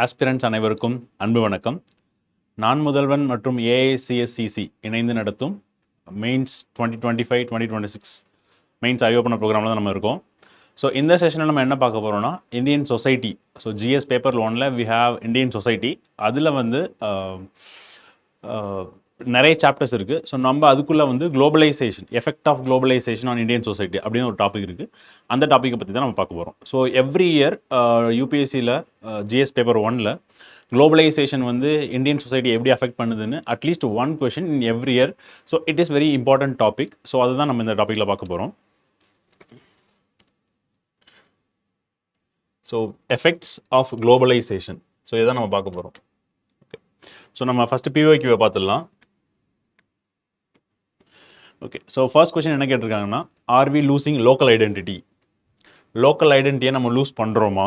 aspirants அனைவருக்கும் அன்பு வணக்கம். நான் முதல்வன் மற்றும் AICSCC இணைந்து நடத்தும் மெயின்ஸ் 2025-2026 மெயின்ஸ் ஐ ஓப்பனர் ப்ரோக்ராமில் தான் நம்ம இருக்கோம். ஸோ இந்த செஷனில் நம்ம என்ன பார்க்க போகிறோம்னா Indian society. So GS paper 1ல் வி ஹாவ் இந்தியன் சொசைட்டி. அதில் வந்து நிறைய சாப்டர்ஸ் இருக்குது. ஸோ நம்ம அதுக்குள்ளே வந்து globalization, effect of globalisation on Indian society அப்படின்னு ஒரு டாபிக் இருக்குது. அந்த டாப்பிக்கை பற்றி தான் நம்ம பார்க்க போகிறோம். ஸோ எவ்ரி இயர் யூபிஎஸ்சியில் ஜிஎஸ் பேப்பர் 1ல் குளோபலைசேஷன் வந்து இந்தியன் சொசைட்டி எப்படி அஃபெக்ட் பண்ணுதுன்னு at least one question in every year. So it is very important topic. So அதுதான் நம்ம இந்த டாப்பிக்கில் பார்க்க போகிறோம். So effects of globalisation. So இதான் நம்ம பார்க்க போகிறோம். ஓகே, ஸோ நம்ம ஃபஸ்ட்டு பிஓக்யூவை பார்த்துடலாம். ஓகே, ஸோ ஃபர்ஸ்ட் கொஸ்டின் என்ன கேட்டிருக்காங்கன்னா, are we losing local identity? Local ஐடென்டிட்டியை நம்ம லூஸ் பண்ணுறோமா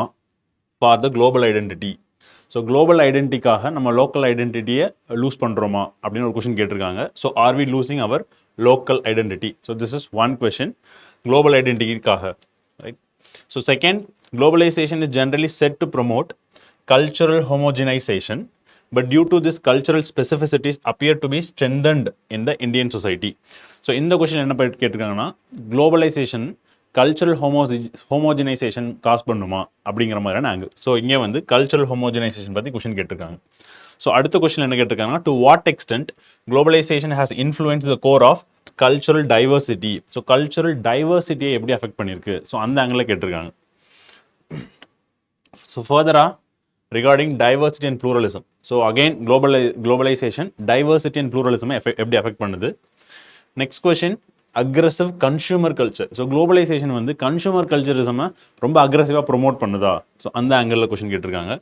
for the global identity? So global ஐடென்டிட்டிக்காக நம்ம லோக்கல் ஐடென்டிட்டியை லூஸ் பண்ணுறோமா அப்படின்னு ஒரு கொஸ்டின் கேட்டிருக்காங்க. So are we losing our local identity? So this is one question, global ஐடென்டிட்டிக்காக, right? So second, globalisation is generally said to promote cultural homogenization, but due to this cultural specificities appear to be strengthened in the Indian society. So இந்த question என்ன கேட்டிருக்காங்கன்னா, globalisation cultural ஹோமோஜனைசேஷன் cos பண்ணுமா அப்படிங்கிற மாதிரியான angle. So இங்கே வந்து cultural ஹோமோஜனைசேஷன் பற்றி question கேட்டிருக்காங்க. So அடுத்த கொஸ்டின் என்ன கேட்டிருக்காங்கன்னா, to what extent globalisation has influence the core of cultural diversity? So cultural டைவர்சிட்டியை எப்படி அஃபெக்ட் பண்ணியிருக்கு? ஸோ அந்த ஆங்கிளில் கேட்டிருக்காங்க. ஸோ ஃபர்தராக regarding diversity and pluralism. So again, globalization, diversity and pluralism எப்படி affect பண்ணுது? Next question, aggressive consumer culture. So globalization வந்து consumer culturism ரொம்ப aggressive promote பண்ணுதா? So அந்த angle question கேட்டிருக்காங்க.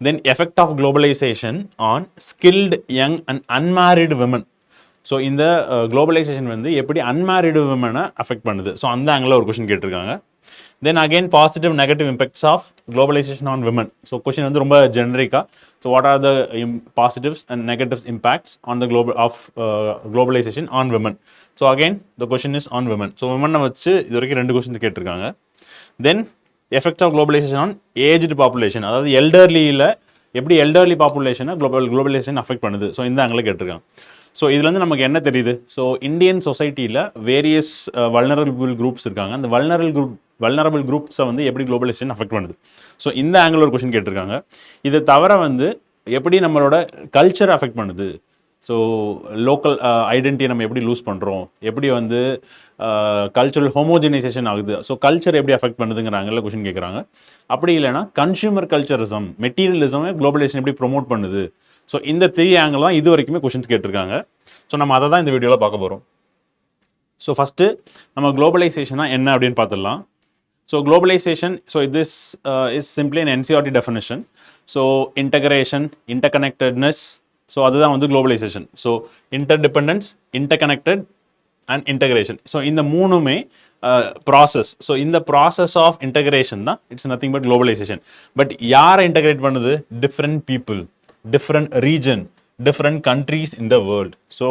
Then effect of globalization on skilled young and unmarried women. So இந்த globalization வந்து எப்படி unmarried women affect பண்ணுது? ஸோ அந்த angle ஒரு question கேட்டிருக்காங்க. Then again, positive negative impacts of globalization on women. So question வந்து ரொம்ப ஜெனரிக்கா. So what are the positives and negatives impacts on the globalization on women? So again, the question is on women. So women வச்சு இது வரைக்கும் ரெண்டு question கேட்டிருக்காங்க. Then effects of globalization on aged population, அதாவது எல்டர்லியில் எப்படி elderly பாப்புலேஷனை globalisation affect பண்ணுது? So இந்த ஆங்கிளில் கேட்டிருக்காங்க. ஸோ இதுலேருந்து நமக்கு என்ன தெரியுது? ஸோ இந்தியன் சொசைட்டியில் வேரியஸ் வல்னரபிள் குரூப்ஸ் இருக்காங்க. அந்த வல்னரபிள் குரூப்ஸை வந்து எப்படி குளோபலைசேஷன் அஃபெக்ட் பண்ணுது? ஸோ இந்த ஆங்கிள் ஒரு கொஸ்டின் கேட்டிருக்காங்க. இதை தவிர வந்து எப்படி நம்மளோட கல்ச்சரை அஃபெக்ட் பண்ணுது? ஸோ லோக்கல் ஐடென்டிட்டியை நம்ம எப்படி லூஸ் பண்ணுறோம்? எப்படி வந்து கல்ச்சுரல் ஹோமோஜனைசேஷன் ஆகுது? ஸோ கல்ச்சர் எப்படி அஃபெக்ட் பண்ணுதுங்கிற ஆங்கிளில் கொஸ்டின் கேட்குறாங்க. அப்படி இல்லைனா கன்சியூமர் கல்ச்சரிசம், மெட்டீரியலிசமே குளோபலைசேஷன் எப்படி ப்ரொமோட் பண்ணுது? ஸோ இந்த 3 ஆங்கிள் தான் இது வரைக்குமே கொஸ்டின்ஸ் கேட்டிருக்காங்க. ஸோ நம்ம அதை தான் இந்த வீடியோவில் பார்க்க போகிறோம். ஸோ ஃபஸ்ட்டு நம்ம குளோபலைசேஷனா என்ன அப்படின்னு பார்த்துடலாம். So globalisation, so this is simply an NCERT definition. So integration, interconnectedness, so அதுதான் வந்து globalisation. So interdependence, interconnected and integration. So இந்த மூணுமே ப்ராசஸ். ஸோ இந்த ப்ராசஸ் ஆஃப் இன்டகிரேஷன் தான் it's nothing but globalisation. But யாரை இன்டகிரேட் பண்ணுது? Different people, different region, different countries in the world. So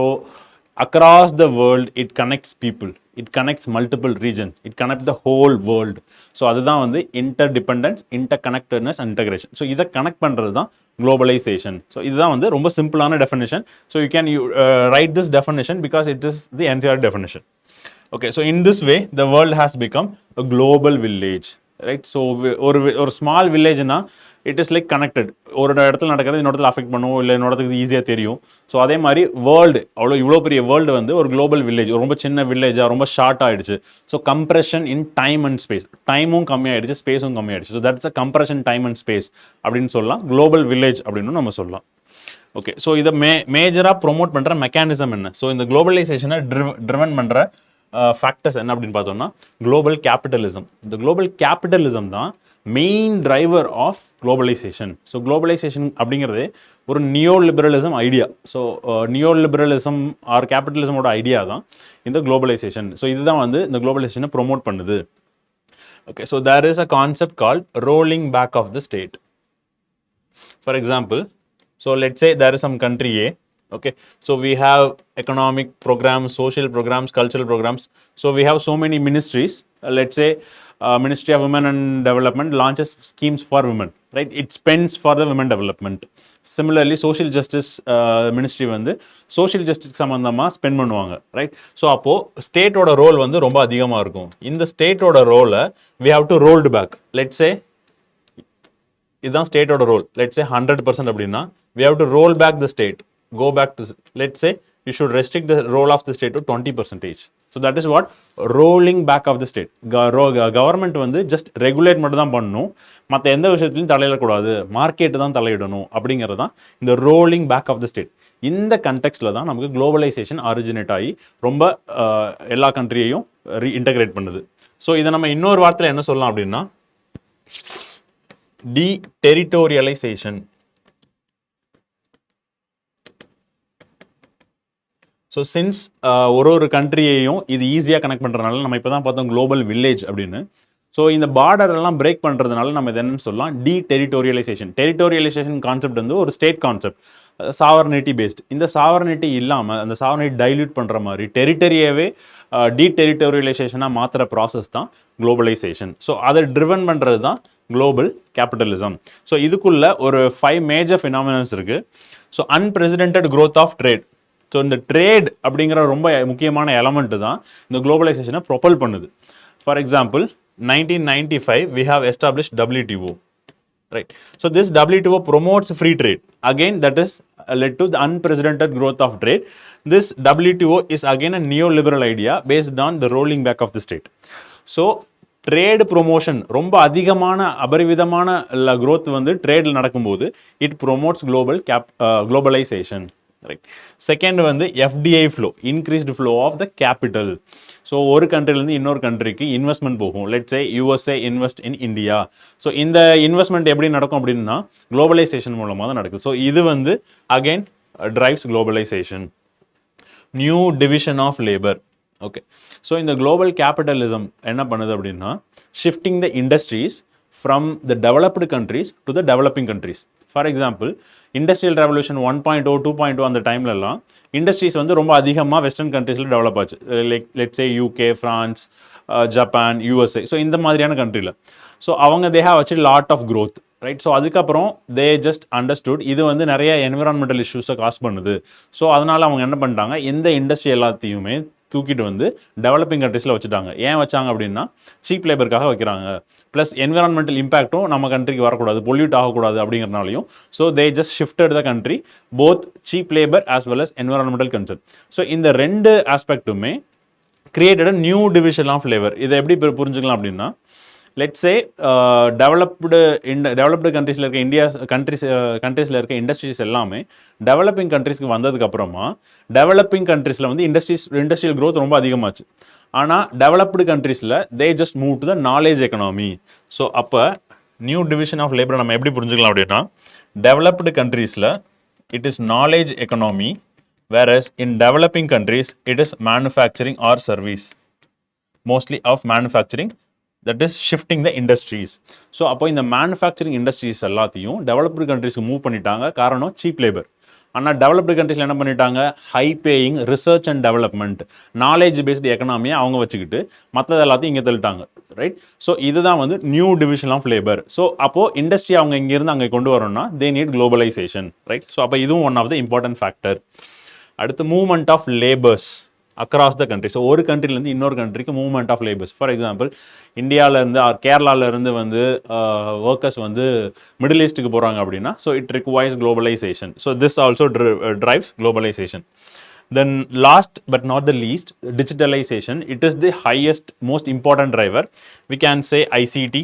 across the world it connects people, it connects multiple region, it connects the whole world. So அதுதான் வந்து interdependence, interconnectedness and integration. So இதை connect பண்ணுறது தான் globalization. So இதுதான் வந்து ரொம்ப சிம்பிளான definition. So you can write this definition because it is the NCERT definition. Okay, so in this way the world has become a global village, right? So ஒரு small villageனா it is like connected. ஒரு இடத்துல நடக்கிறது இன்னொரு இடத்துல affect பண்ணுவோம், இல்லை இன்னொரு இடத்துக்கு ஈஸியாக தெரியும். ஸோ அதே மாதிரி வேர்ல்டு, இவ்வளோ பெரிய வேர்ல்டு வந்து ஒரு குளோபல் வில்லேஜ், ரொம்ப சின்ன வில்லேஜாக ரொம்ப ஷார்ட் ஆகிடுச்சு. So compression in time and space, டைமும் கம்மியாகிடுச்சு, ஸ்பேஸும் கம்மியாகிடுச்சு. So that's a compression time and space அப்படின்னு சொல்லலாம். குளோபல் வில்லேஜ் அப்படின்னு நம்ம சொல்லலாம். ஓகே, ஸோ இதை மேஜராக ப்ரொமோட் பண்ணுற மெக்கானிசம் என்ன? ஸோ இந்த குளோபலைசேஷனை ட்ரிவன் பண்ணுற ஃபேக்டர்ஸ் என்ன அப்படின்னு பார்த்தோம்னா, குளோபல் கேபிட்டலிசம். இந்த குளோபல் கேபிட்டலிசம் தான் main driver of globalisation. So globalisation அப்படிங்கிறது ஒரு neo liberalism idea. So neo liberalism or கேபிட்டலிசமோட ஐடியா தான் இந்த குளோபலைசேஷன். ஸோ இதுதான் வந்து இந்த குளோபலைசேஷனை ப்ரொமோட் பண்ணுது. Okay, so there is a concept called rolling back of the state. For example, so let's say there is some country A. Okay, so we have economic programs, social programs, cultural programs. So we have so many ministries. Let's say Ministry of Women and Development launches schemes for women, right? It spends for the women development. Similarly, social justice ministry வந்து social justice சம்பந்தமா spend பண்ணுவாங்க, right? So அப்போ ஸ்டேட்டோட role வந்து ரொம்ப அதிகமாக இருக்கும். இந்த ஸ்டேட்டோட ரோலை we have to rolled back. Let's say இதுதான் ஸ்டேட்டோட ரோல். லெட்ஸ் சே 100% அப்படின்னா we have to roll back the state, go back to, let's say you should restrict the role of the state to 20%. So that is what rolling back of the state. Government வந்து just regulate மட்டும் தான் பண்ணணும், மற்ற எந்த விஷயத்துலையும் தலையிடக்கூடாது, market தான் தலையிடணும் அப்படிங்கிறது தான் இந்த rolling back of the state. இந்த கண்டெக்ஸ்டில் தான் நமக்கு குளோபலைசேஷன் ஆரிஜினேட் ஆகி ரொம்ப எல்லா கண்ட்ரியையும் இன்டகிரேட் பண்ணுது. ஸோ இதை நம்ம இன்னொரு வார்த்தையில் என்ன சொல்லலாம் அப்படின்னா deterritorialization. ஸோ சின்ஸ் ஒரு கண்ட்ரியையும் இது ஈஸியாக கனெக்ட் பண்ணுறதுனால நம்ம இப்போ தான் பார்த்தோம் குளோபல் வில்லேஜ் அப்படின்னு. ஸோ இந்த பார்டரெல்லாம் பிரேக் பண்ணுறதுனால நம்ம இது என்னன்னு சொல்லலாம் டெரிட்டோரியலைசேஷன். டெரிட்டோரியலைசேஷன் கான்செப்ட் வந்து ஒரு ஸ்டேட் கான்செப்ட், சாவர்னிட்டி பேஸ்ட். இந்த சாவர்னிட்டி இல்லாமல் அந்த சாவர்னிட்டி டைல்யூட் பண்ணுற மாதிரி டெரிட்டரியாவே டெரிட்டோரியலைசேஷனாக மாற்றுற ப்ராசஸ் தான் குளோபலைசேஷன். ஸோ அதை ட்ரிவன் பண்ணுறது தான் குளோபல் கேபிட்டலிசம். ஸோ இதுக்குள்ள ஒரு 5 மேஜர் ஃபினாமினன்ஸ் இருக்குது. So unprecedented growth of trade. So இந்த ட்ரேட் அப்படிங்கிற ரொம்ப முக்கியமான எலமெண்ட் தான் இந்த குளோபலைசேஷனை ப்ரொபல் பண்ணுது. For example 1995 we have established WTO, right? So this WTO promotes free trade. Again, that is led to the unprecedented growth of trade. This WTO is again a neoliberal idea based on the rolling back of the state. So trade promotion ரொம்ப அதிகமான அபரிவிதமான growth வந்து ட்ரேடில் நடக்கும்போது it promotes globalisation, right? Second வந்து FDI flow, increased flow of the capital. So ஒரு கண்ட்ரிலேருந்து இன்னொரு கண்ட்ரிக்கு இன்வெஸ்ட்மெண்ட் போகும். Let's say USA invest in India. So இந்த இன்வெஸ்ட்மெண்ட் எப்படி நடக்கும் அப்படின்னா குளோபலைசேஷன் மூலமாக தான் நடக்குது. ஸோ இது வந்து again drives globalization. New division of labour. Okay, so இந்த குளோபல் கேபிட்டலிசம் என்ன பண்ணுது அப்படின்னா shifting the industries from the developed countries to the developing countries. For example industrial revolution 1.0 2.0 அந்த டைம்லலாம் இண்டஸ்ட்ரீஸ் வந்து ரொம்ப அதிகமாக வெஸ்டர்ன் கண்ட்ரீஸில் டெவலப் ஆச்சு. Let's say UK, France, Japan, USA. So இந்த மாதிரியான கண்ட்ரியில் ஸோ அவங்க they have achieve lot of growth, right? So அதுக்கப்புறம் தே ஜஸ்ட் அண்டர்ஸ்டுட் இது வந்து நிறைய என்விரான்மெண்டல் இஷ்யூஸை காஸ் பண்ணுது. ஸோ அதனால் அவங்க என்ன பண்ணிட்டாங்க, எந்த இண்டஸ்ட்ரி எல்லாத்தையுமே தூக்கிட்டு வந்து டெவலப்பிங் கண்ட்ரீஸில் வச்சுட்டாங்க. ஏன் வச்சாங்க அப்படின்னா சீப் லேபருக்காக வைக்கிறாங்க, ப்ளஸ் என்விரான்மெண்டல் இம்பேக்ட்டும் நம்ம கண்ட்ரிக்கு வரக்கூடாது, பொல்யூட் ஆகக்கூடாது அப்படிங்கிறனாலையும். So they just shifted the country both cheap labour as well as environmental concern. So இந்த ரெண்டு ஆஸ்பெக்ட்டுமே created new division of labour. இதை எப்படி புரிஞ்சுக்கலாம் அப்படின்னா லெட்ஸ் சே டெவலப்டு கண்ட்ரீஸில் இருக்க கண்ட்ரீஸில் இருக்க இண்டஸ்ட்ரீஸ் எல்லாமே டெவலப்பிங் கண்ட்ரீஸ்க்கு வந்ததுக்கப்புறமா டெவலப்பிங் கண்ட்ரீஸில் வந்து இண்டஸ்ட்ரியல் growth ரொம்ப அதிகமாச்சு. ஆனால் டெவலப்டு கண்ட்ரீஸில் they just move to the knowledge economy. So அப்போ நியூ டிவிஷன் ஆஃப் லேபரை நம்ம எப்படி புரிஞ்சுக்கலாம் அப்படின்னா டெவலப்டு கண்ட்ரீஸில் it is knowledge economy, whereas in developing countries it is manufacturing or service, mostly of manufacturing, that is shifting the industries. ஸோ அப்போ இந்த மேனுஃபேக்சரிங் இண்டஸ்ட்ரீஸ் எல்லாத்தையும் டெவலப்டு கண்ட்ரீஸ்க்கு மூவ் பண்ணிட்டாங்க. காரணம் சீப் லேபர். ஆனால் டெவலப்டு கண்ட்ரீஸில் என்ன பண்ணிட்டாங்க, high paying research and development, knowledge based எக்கனாமியை அவங்க வச்சுக்கிட்டு மற்றது எல்லாத்தையும் இங்கே தள்ளிட்டாங்க, ரைட்? ஸோ இதுதான் வந்து new division of labour. So அப்போது இண்டஸ்ட்ரி அவங்க இங்கேருந்து அங்கே கொண்டு வரணும்னா they need globalisation, right? So அப்போ இதுவும் one of the important factor. அடுத்து movement of labours across the country. So ஒரு கண்ட்ரிலேருந்து இன்னொரு கண்ட்ரிக்கு movement of labours. For example இந்தியாவிலேருந்து ஆர் கேரளாவிலேருந்து வந்து ஒர்க்கர்ஸ் வந்து மிடில் ஈஸ்ட்டுக்கு போகிறாங்க அப்படின்னா so it requires globalisation. So this also drives globalisation. Then last but not the least, digitalization. It is the highest, most important driver. We can say ICT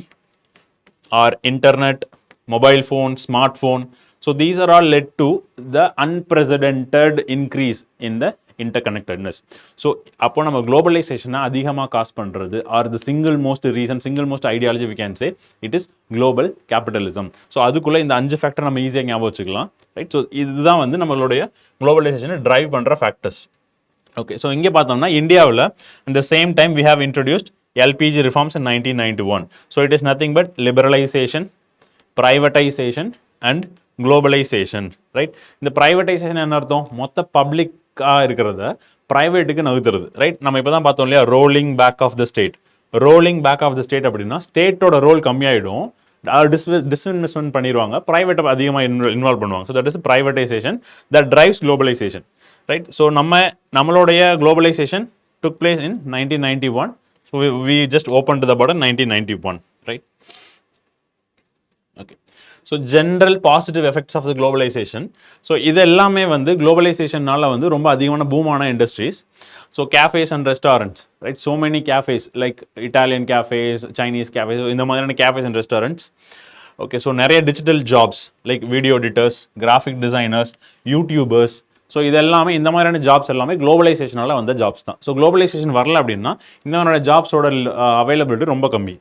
or internet, mobile phone, smartphone. So these are all led to the unprecedented increase in the interconnectedness. So அப்போ நம்ம குளோபலைசேஷனை அதிகமாக cause பண்ணுறது or the single most reason, single most ideology we can say it is global capitalism. So அதுக்குள்ளே இந்த 5 factor நம்ம ஈஸியாக ஞாபகம் வச்சுக்கலாம், ரைட்? ஸோ இதுதான் வந்து நம்மளுடைய குளோபலைசேஷனை டிரைவ் பண்ணுற ஃபேக்டர்ஸ். ஓகே, ஸோ இங்கே பார்த்தோம்னா இந்தியாவில் இந்த same time we have introduced LPG reforms in 1991. So it is nothing but liberalization, privatization and globalization, right? இந்த privatization என்ன அர்த்தம், மொத்த பப்ளிக்காக இருக்கிறத ப்ரைவேட்டுக்கு நகர்த்துறது, ரைட்? நம்ம இப்போ தான் பார்த்தோம் இல்லையா, rolling back of the state. Rolling back of the state அப்படின்னா ஸ்டேட்டோட ரோல் கம்மியாயிடும், டிஸ்இன்வெஸ்ட்மெண்ட் பண்ணிடுவாங்க, ப்ரைவேட்டை அதிகமாக இன்வால்வ் பண்ணுவாங்க. So that is privatization that drives globalization, right? So நம்மளுடைய globalization took place in 1991. So we just opened the button 1991, right? Okay. So general positive effects of the globalization. So இது எல்லாமே வந்து globalizationனால வந்து ரொம்ப அதிகமான பூமான industries. So cafes and restaurants, right? So many cafes like Italian cafes, Chinese cafes, இந்த மாதிரியான cafes and restaurants. Okay, so நிறைய digital jobs like video editors, graphic designers, YouTubers. So இது எல்லாமே இந்த மாதிரியான ஜாப்ஸ் எல்லாமே குளோபலைசேஷனால வந்த ஜாப்ஸ் தான். ஸோ குளோபலைசேஷன் வரல அப்படின்னா இந்த மாதிரியான ஜாப்ஸோட அவைலபிலிட்டி ரொம்ப கம்மி.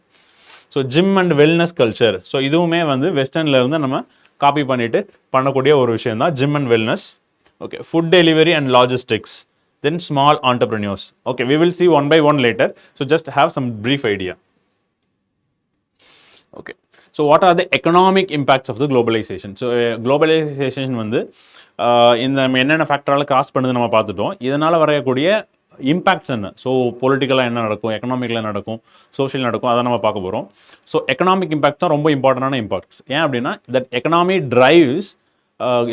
So gym and wellness culture, so இதுவுமே வந்து வெஸ்டர்னில் இருந்து நம்ம காப்பி பண்ணிட்டு பண்ணக்கூடிய ஒரு விஷயம் தான் gym and wellness. Okay, food delivery and logistics, then small entrepreneurs. Okay, we will see one by one later. So just have some brief idea. Okay, so what are the economic impacts of the globalization? So globalisation வந்து இந்த என்னென்ன ஃபேக்டரால் cos பண்ணுது நம்ம பார்த்துட்டோம். இதனால் வரக்கூடிய impacts என்ன? So பொலிட்டிக்கலாக என்ன நடக்கும், எக்கனாமிக்கில் நடக்கும், சோஷியல் நடக்கும், அதை நம்ம பார்க்க போகிறோம். ஸோ எக்கனாமிக் இம்பேக்ட் தான் ரொம்ப இம்பார்ட்டண்டான இம்பாக்ட்ஸ். ஏன் அப்படின்னா தட் எக்கனாமி டிரைவ்ஸ்,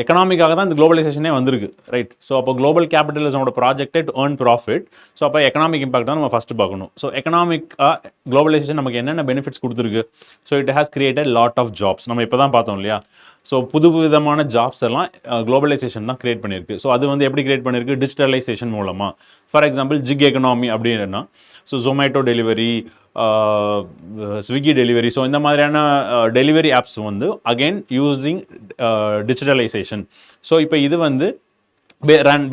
எக்கனாமிக்காக தான் இந்த குளோபலைசேஷனே வந்திருக்கு, ரைட்? ஸோ அப்போ குளோபல் கேபிட்டலிசமோட ப்ராஜெக்டே டு ஏர்ன் ப்ராஃபிட். ஸோ அப்போ எக்கனாமிக் இம்பாக்ட் தான் நம்ம ஃபஸ்ட்டு பார்க்கணும். ஸோ எக்கனாமிக்காக குளோபலைசேஷன் நமக்கு என்னென்ன பெனிஃபிட்ஸ் கொடுத்துருக்கு? So it has created lot of jobs. நம்ம இப்போ தான் பார்த்தோம் இல்லையா? ஸோ புது விதமான ஜாப்ஸ் எல்லாம் குளோபலைசேஷன் தான் கிரியேட் பண்ணியிருக்கு. ஸோ அது வந்து எப்படி கிரியேட் பண்ணியிருக்கு? டிஜிட்டலைசேஷன் மூலமாக. ஃபார் எக்ஸாம்பிள் ஜிக் எக்கனாமி அப்படின்னா, so Zomato delivery, Swiggy delivery, so இந்த மாதிரியான டெலிவரி ஆப்ஸ் வந்து அகெயின் யூஸிங் டிஜிட்டலைசேஷன். ஸோ இப்போ இது வந்து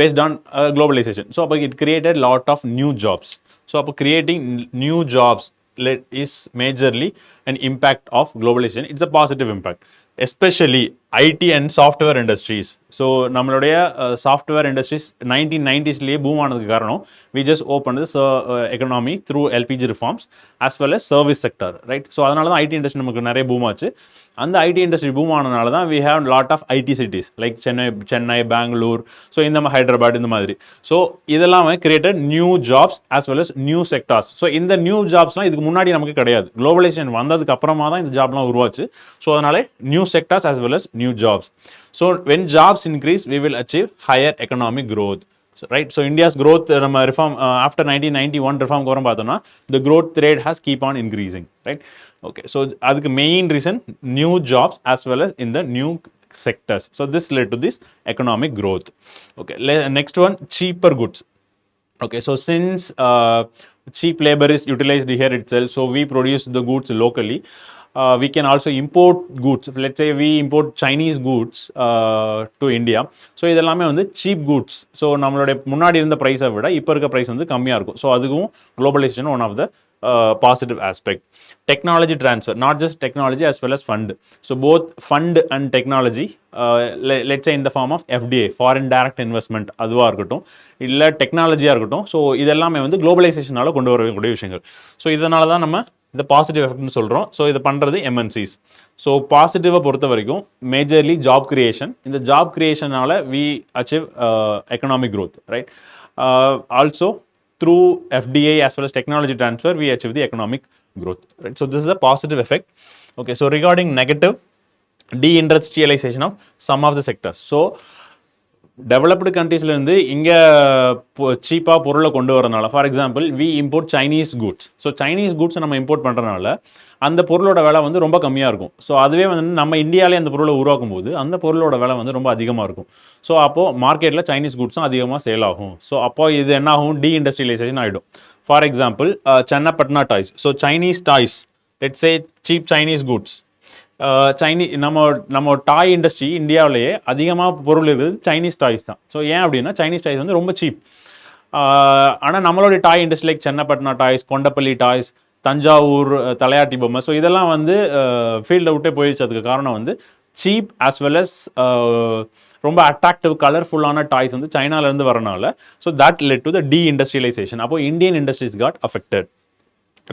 based on globalization. So it created lot of new jobs. So creating new jobs is majorly an impact of globalization. It's a positive impact, especially IT and software industries. So நம்மளுடைய software industries 1990s boom ஆனதுக்கு காரணம் we just opened this economy through LPG reforms as well as service sector, right? So அதனால தான் IT industry நமக்கு நிறைய boom ஆச்சு. அந்த IT industry boom ஆனதுனால தான் we have lot of IT cities like Chennai, Bangalore, so இந்த ஹைதராபாத், இந்த மாதிரி. ஸோ இதெல்லாம் created new jobs as well as new sectors. So இந்த நியூ ஜாப்ஸ்லாம் இதுக்கு முன்னாடி நமக்கு கிடையாது. குளோபலைசேஷன் வந்ததுக்கு அப்புறமா தான் இந்த ஜாப்லாம் உருவாச்சு. ஸோ அதனால new sectors as well as new jobs. So when jobs increase, we will achieve higher economic growth. So, right? So India's growth, reform after 1991 reform கோரம் பார்த்தோம்னா the growth rate has keep on increasing, right? Okay, so அதுக்கு main reason new jobs as well as in the new sectors. So this led to this economic growth. Okay, next one, cheaper goods. Okay, so since cheap labor is utilized here itself, so we produce the goods locally. We can also import goods. Let's say we import Chinese goods to India. So இதெல்லாமே வந்து cheap goods. So நம்மளுடைய முன்னாடி இருந்த ப்ரைஸை விட இப்போ இருக்க price வந்து கம்மியாக இருக்கும். ஸோ அதுவும் globalization one of the positive aspect. Technology transfer, not just technology as well as fund. So both fund and technology, let's say in the form of FDA, foreign direct investment, அதுவாக இருக்கட்டும், இல்லை டெக்னாலஜியாக இருக்கட்டும். So இதெல்லாமே வந்து குளோபலைசேஷனால் கொண்டு வரக்கூடிய விஷயங்கள். So இதனால தான் நம்ம இந்த பாசிட்டிவ் எஃபெக்ட்னு சொல்கிறோம். ஸோ இதை பண்ணுறது MNCs. ஸோ பாசிட்டிவை பொறுத்த வரைக்கும் மேஜர்லி ஜாப் கிரியேஷன். இந்த ஜாப் கிரியேஷனால் we achieve economic growth, right? Also through FDA as well as technology transfer, we achieve the economic growth, right? So this is a positive effect. Okay, so regarding negative, deindustrialization of some of the sectors. So developed கண்ட்ரீஸ்லேருந்து இங்கே சீப்பாக பொருளை கொண்டு வரனால, for example we import Chinese goods. So Chinese goods நம்ம import பண்ணுறதுனால அந்த பொருளோட விலை வந்து ரொம்ப கம்மியாக இருக்கும். ஸோ அதுவே வந்து நம்ம இந்தியாவிலே அந்த பொருளை உருவாக்கும் போது அந்த பொருளோட விலை வந்து ரொம்ப அதிகமாக இருக்கும். ஸோ அப்போது மார்க்கெட்டில் சைனீஸ் குட்ஸும் அதிகமாக சேல் ஆகும். ஸோ அப்போ இது என்ன ஆகும்? டீஇண்டஸ்ட்ரியலைசேஷன் ஆகிடும். For example Channapatna toys. So Chinese toys, let's say cheap Chinese goods. நம்ம டாய் இண்டஸ்ட்ரி இந்தியாவிலேயே அதிகமாக பொருள் இருக்குது சைனீஸ் டாய்ஸ் தான். ஸோ ஏன் அப்படின்னா சைனீஸ் டாய்ஸ் வந்து ரொம்ப சீப். ஆனால் நம்மளுடைய toy industry like Channapatna toys, Kondapalli toys, Thanjavur தலையாட்டி பொம்மை, ஸோ இதெல்லாம் வந்து ஃபீல்டை விட்டே போயிடுச்சு. அதுக்கு காரணம் வந்து சீப் ஆஸ் வெல் அஸ் ரொம்ப அட்ராக்டிவ் கலர்ஃபுல்லான டாய்ஸ் வந்து சைனாலேருந்து வரனால. So that led to the deindustrialisation. அப்போ இந்தியன் இண்டஸ்ட்ரீஸ் காட் அஃபெக்டட்.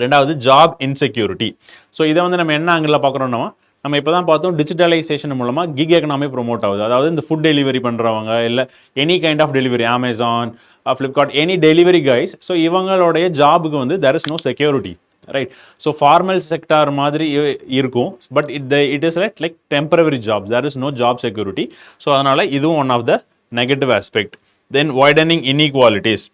ரெண்டாவது ஜாப் இன்செக்யூரிட்டி. ஸோ இதை வந்து நம்ம என்ன ஆங்கிளில் பார்க்குறோம்னா, நம்ம இப்போ தான் பார்த்தோம் டிஜிட்டலைசேஷன் மூலமாக கிக் எக்கனாமி ப்ரொமோட் ஆகுது. அதாவது இந்த ஃபுட் டெலிவரி பண்ணுறவங்க, இல்லை any kind of delivery, Amazon, Flipkart, any delivery guys. So இவங்களுடைய ஜாபுக்கு வந்து there is no security, right. So formal sector மாதிரி இருக்கும், but it is like temporary jobs, there is no job security. So அதனால் இதுவும் one of the negative aspect. Then widening inequalities.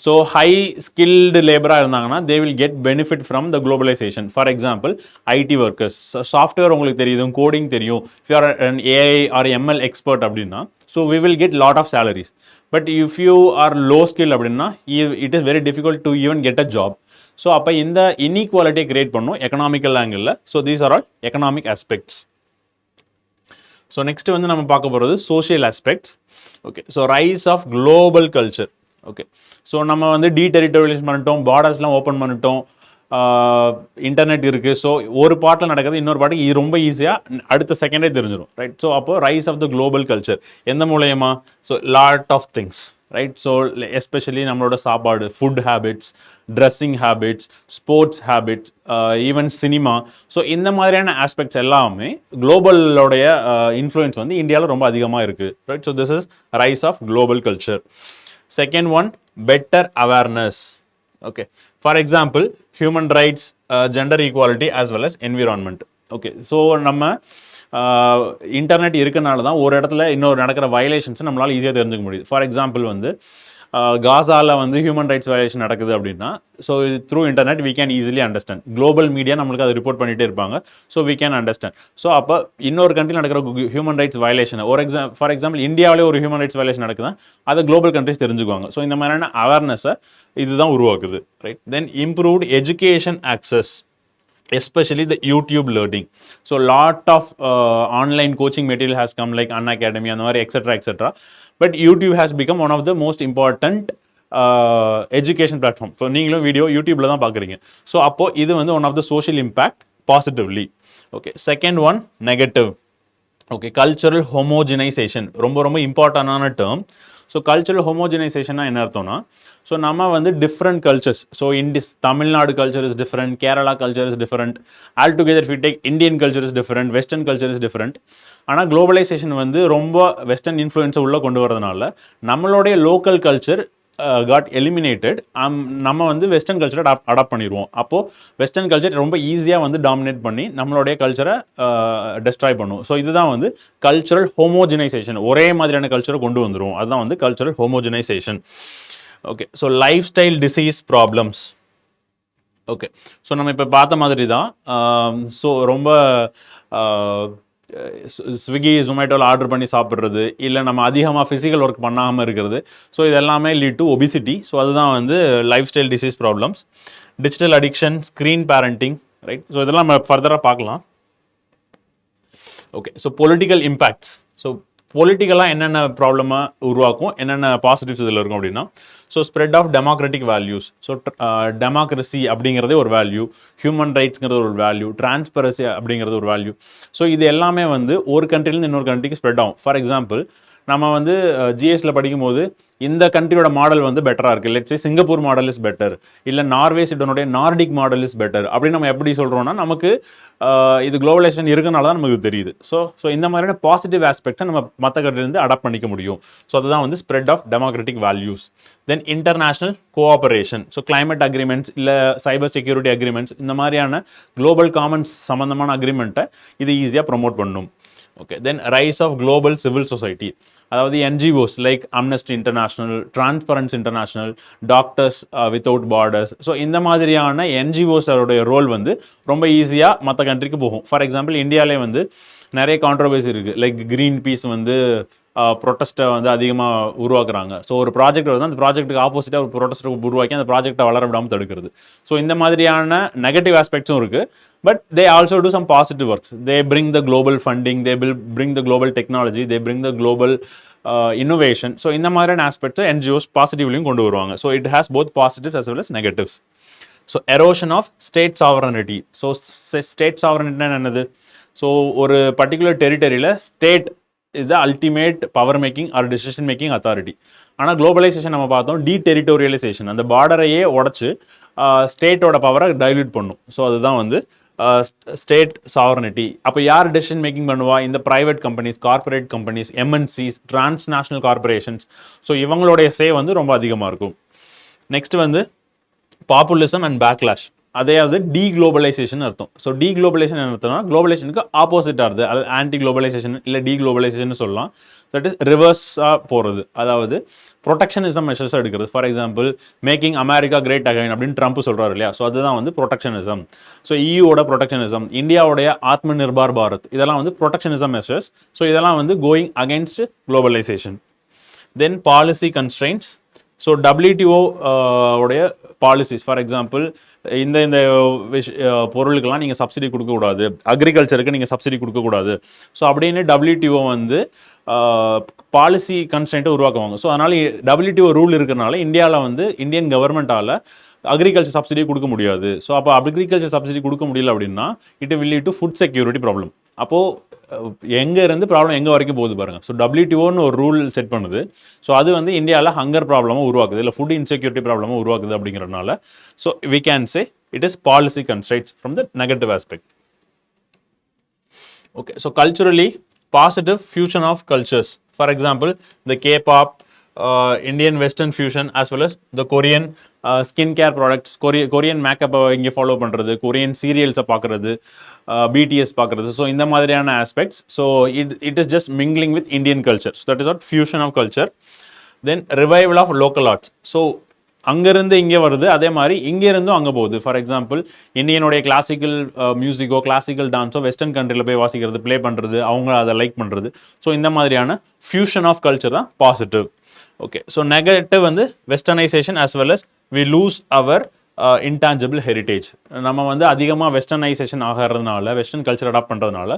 So high skilled லேபராக இருந்தாங்கன்னா they will get benefit from the globalisation. For example IT workers, software உங்களுக்கு தெரியும், coding தெரியும், if you are an AI or ML expert அப்படின்னா, so we will get lot of salaries. But if you are low skill அப்படின்னா it is very difficult to even get a job. So அப்போ இந்த இன்இக்வாலிட்டியை create பண்ணும் economical ஆங்கிளில். So these are all economic aspects. So next வந்து நம்ம பார்க்க போகிறது social aspects. Okay, so rise of global culture. Okay, so நம்ம வந்து டீடெரிட்டோரியலைஸ் பண்ணிட்டோம், பார்டர்ஸ்லாம் ஓப்பன் பண்ணிட்டோம், இன்டர்நெட் இருக்குது. ஸோ ஒரு பாட்டில் நடக்கிறது இன்னொரு பாட்டுக்கு இது ரொம்ப ஈஸியாக அடுத்த செகண்டே தெரிஞ்சிடும், ரைட். ஸோ அப்போ rise of the global culture எந்த மூலயமா? So lot of things, right. So especially நம்மளோட சாப்பாடு, food habits, dressing habits, sports habits, even cinema. So இந்த மாதிரியான ஆஸ்பெக்ட்ஸ் எல்லாமே குளோபலோடைய இன்ஃப்ளூயன்ஸ் வந்து இந்தியாவில் ரொம்ப அதிகமாக இருக்குது, right. So this is rise of global culture. Second one, better awareness. Okay, for example, human rights, gender equality as well as environment. Okay, so நம்ம internet இருக்கனால தான் ஒரு இடத்துல இன்னொரு நடக்கிற வயலேஷன்ஸ் நம்மளால் ஈஸியாக தெரிஞ்சுக்க முடியுது. ஃபார் எக்ஸாம்பிள் வந்து காசாவில் வந்து ஹியூமன் ரைட்ஸ் வயலேஷன் நடக்குது அப்படின்னா, so through internet we can easily understand. Global media நம்மளுக்கு அதை ரிப்போர்ட் பண்ணிகிட்டே இருப்பாங்க. So we can understand. So அப்போ இன்னொரு கண்ட்ரியில் நடக்கிற human rights violation, for example இந்தியாவிலே ஒரு ஹியூமன் ரைட்ஸ் வயலேஷன் நடக்குதுன்னா அதை குளோபல் கண்ட்ரிஸ் தெரிஞ்சுக்குவாங்க. ஸோ இந்த மாதிரியான அவேர்னஸை இதுதான் உருவாக்குது, right. Then improved education access, especially the YouTube learning. So lot of online coaching material has come like Unacademy and etc. But YouTube has become one of the most important education platform. So நீங்களும் video யூடியூப்ல தான் பார்க்குறீங்க. So அப்போ இது வந்து one of the social impact positively. Okay, second one negative. Okay, cultural homogenisation ரொம்ப ரொம்ப இம்பார்ட்டண்டான டேர்ம். ஸோ கல்ச்சரல் ஹோமோஜனைசேஷன்னா என்ன அர்த்தம்னா, ஸோ நம்ம வந்து different cultures, so Tamil Nadu culture is different, Kerala culture is different, all together we take Indian culture is different, western culture is different. ஆனால் globalization வந்து ரொம்ப வெஸ்டர்ன் இன்ஃப்ளூயன்ஸை உள்ளே கொண்டு வரதுனால நம்மளுடைய லோக்கல் கல்ச்சர் காட் எலிமினேட்டட். நம்ம வந்து வெஸ்டர்ன் கல்ச்சரை அடாப்ட் பண்ணிடுவோம். அப்போது வெஸ்டர்ன் கல்ச்சர் ரொம்ப ஈஸியாக வந்து டாமினேட் பண்ணி நம்மளுடைய கல்ச்சரை டெஸ்ட்ராய் பண்ணும். ஸோ இதுதான் வந்து கல்ச்சரல் ஹோமோஜனைசேஷன், ஒரே மாதிரியான கல்ச்சரை கொண்டு வந்துடும். அதுதான் வந்து cultural homogenisation. Okay, so life style disease problems. Okay, so நம்ம இப்போ பார்த்த மாதிரி தான். ஸோ ரொம்ப ஸ்விக்கி ஜொமேட்டோவில் ஆர்டர் பண்ணி சாப்பிட்றது, இல்லை நம்ம அதிகமாக ஃபிசிக்கல் ஒர்க் பண்ணாமல் இருக்கிறது, ஸோ இது எல்லாமே லீட் டு ஒபிசிட்டி. ஸோ அதுதான் வந்து life style disease problems. Digital addiction, screen parenting, right. So இதெல்லாம் நம்ம ஃபர்தராக பார்க்கலாம். Okay, so political impacts. So பொலிட்டிக்கலாக என்னென்ன ப்ராப்ளமாக உருவாக்கும், என்னென்ன பாசிட்டிவ்ஸ் இதில் இருக்கும் அப்படின்னா, so spread of democratic values. So democracy அப்படிங்கிறதே ஒரு வேல்யூ, ஹியூமன் ரைட்ஸ்ங்கிறது ஒரு வேல்யூ, டிரான்ஸ்பரன்சி அப்படிங்கிறது ஒரு வேல்யூ. ஸோ இது எல்லாமே வந்து ஒரு கண்ட்ரிலேருந்து இன்னொரு கண்ட்ரிக்கு ஸ்ப்ரெட் ஆகும். ஃபார் எக்ஸாம்பிள் நம்ம வந்து ஜிஎஸ்ல படிக்கும்போது இந்த கண்ட்ரியோட மாடல் வந்து பெட்டராக இருக்குது, let's say Singapore model is better, இல்லை நார்வே சிட்டனுடைய நார்டிக் மாடல் இஸ் பெட்டர் அப்படின்னு நம்ம எப்படி சொல்கிறோம்னா, நமக்கு இது குளோபலைசேஷன் இருக்கனால தான் நமக்கு தெரியுது. ஸோ இந்த மாதிரியான பாசிட்டிவ் ஆஸ்பெக்ட்ஸை நம்ம மற்ற கண்ட்ரிலேருந்து அடாப்ட் பண்ணிக்க முடியும். ஸோ அதுதான் வந்து spread of democratic values. Then international cooperation. So climate agreements, இல்லை சைபர் செக்யூரிட்டி அக்ரிமெண்ட்ஸ், இந்த மாதிரியான குளோபல் காமன்ஸ் சம்மந்தமான அக்ரிமெண்ட்டை இது ஈஸியாக ப்ரொமோட் பண்ணும். Okay, then rise of global civil society. அதாவது NGOs like Amnesty International, Transparency International, Doctors Without Borders. So இந்த மாதிரியான என்ஜிஓஸோடைய ரோல் வந்து ரொம்ப ஈஸியாக மற்ற கண்ட்ரிக்கு போகும். ஃபார் எக்ஸாம்பிள் இந்தியாவிலே வந்து நிறைய கான்ட்ரவர்சி இருக்குது. லைக் க்ரீன் பீஸ் வந்து ப்ரொட்டஸ்ட்டை வந்து அதிகமாக உருவாக்குறாங்க. ஸோ ஒரு ப்ராஜெக்ட் வந்து அந்த ப்ராஜெக்ட்டுக்கு ஆப்போசிட்டாக ஒரு ப்ரொட்டஸ்ட்டை உருவாக்கி அந்த ப்ராஜெக்டை வளர விடாமல் தடுக்கிறது. ஸோ இந்த மாதிரியான நெகட்டிவ் ஆஸ்பெக்ட்ஸும் இருக்குது. But they also do some positive works. They bring the global funding, they will bring the global technology, they bring the global innovation. So இந்த மாதிரியான ஆஸ்பெக்ட்ஸை NGOs பாசிட்டிவ்லையும் கொண்டு வருவாங்க. So it has both positives as well as negatives. So erosion of state sovereignty. So state sovereignty என்னது? So ஒரு particular டெரிட்டரியில் state இது ultimate power making or decision making authority. ஆனால் globalization நம்ம பார்த்தோம் டீடெரிட்டோரியலைசேஷன், அந்த பார்டரையே உடச்சி ஸ்டேட்டோட பவரை டைல்யூட் பண்ணும். ஸோ அதுதான் வந்து ஸ்டேட் சாவரனிட்டி. அப்போ யார் டெசிஷன் மேக்கிங் பண்ணுவா? இந்த private companies, corporate companies, MNCs, transnational corporations. So இவங்களுடைய சே வந்து ரொம்ப அதிகமாக இருக்கும். நெக்ஸ்ட் வந்து பாப்புலிசம் அண்ட் பேக்லாஷ். அதையாவது டீக்ளோபலைசேஷன் அர்த்தம். ஸோ டீக்ளோபலைசேஷன் என்ன அர்த்தம்னா குளோபலைசேஷனுக்கு ஆப்போசிட்டாக இருது, அது ஆன்டி குளோபலைசேஷன் இல்லை டீக்ளோபலைசேஷன் சொல்லலாம். தட் இஸ் ரிவர்ஸாக போகிறது, அதாவது ப்ரொடெக்ஷனிசம் மெஷர்ஸ் எடுக்கிறது. For example making America great again அப்படின்னு ட்ரம்ப் சொல்கிறாரு இல்லையா, ஸோ அதுதான் வந்து ப்ரொடெக்ஷனிசம். ஸோ இயூவோட ப்ரொடெக்ஷனிசம், இந்தியாவுடைய ஆத்ம நிர்பார் பாரத், இதெல்லாம் வந்து ப்ரொடெக்ஷனிசம் மெஷர்ஸ். ஸோ இதெல்லாம் வந்து கோயிங் அகெயின்ஸ்ட் குளோபலைசேஷன். தென் பாலிசி கன்ஸ்ட்ரெயின்ஸ். ஸோ WTO உடைய பாலிசிஸ், ஃபார் எக்ஸாம்பிள் இந்த இந்த பொருளுக்கெல்லாம் நீங்கள் சப்சிடி கொடுக்கக்கூடாது, அக்ரிகல்ச்சருக்கு நீங்கள் சப்சிடி கொடுக்கக்கூடாது. ஸோ அப்படின்னு WTO வந்து பாலிசி கன்ஸ்ட்ரெயின்ட்டை உருவாக்குவாங்க. ஸோ அதனால் WTO ரூல் இருக்கிறனால இந்தியாவில் வந்து இந்தியன் கவர்மெண்ட்டால் அக்ரிகல்ச்சர் சப்சிடி கொடுக்க முடியாது. ஸோ அப்போ அக்ரிகல்ச்சர் சப்சிடி கொடுக்க முடியல அப்படின்னா it will lead to food security problem. அப்போது எங்கே இருந்து ப்ராப்ளம் எங்கே வரைக்கும் போகுது பாருங்கள். ஸோ WTOன்னு ஒரு ரூல் செட் பண்ணுது. ஸோ அது வந்து இந்தியாவில் ஹங்கர் ப்ராப்ளமாக உருவாக்குது, இல்லை ஃபுட் இன்செக்யூரிட்டி ப்ராப்ளமாக உருவாக்குது அப்படிங்கிறதுனால so we can say it is policy constraints from the negative aspect. Okay, so culturally positive fusion of cultures. For example, the K-pop, Indian Western fusion, as well as the Korean skincare products, Korean makeup இங்கே follow பண்ணுறது, Korean சீரியல்ஸை பார்க்குறது, BTS பார்க்குறது. So இந்த மாதிரியான aspects. So it is just mingling with Indian culture. So that is what fusion of culture. Then revival of local arts. So அங்கேருந்து இங்கே வருது, அதே மாதிரி இங்கேருந்தும் அங்கே போகுது. ஃபார் எக்ஸாம்பிள் இந்தியனுடைய கிளாசிக்கல் மியூசிக்கோ கிளாசிக்கல் டான்ஸோ வெஸ்டர்ன் கண்ட்ரியில் போய் வாசிக்கிறது, ப்ளே பண்ணுறது, அவங்க அதை லைக் பண்ணுறது. ஸோ இந்த மாதிரியான ஃபியூஷன் ஆஃப் கல்ச்சர் தான் பாசிட்டிவ். ஓகே, ஸோ நெகட்டிவ் வந்து வெஸ்டர்னைசேஷன் as well as we lose our intangible heritage. நம்ம வந்து அதிகமாக வெஸ்டர்னைசேஷன் ஆகிறதுனால, வெஸ்டர்ன் கல்ச்சர் அடாப்ட் பண்ணுறதுனால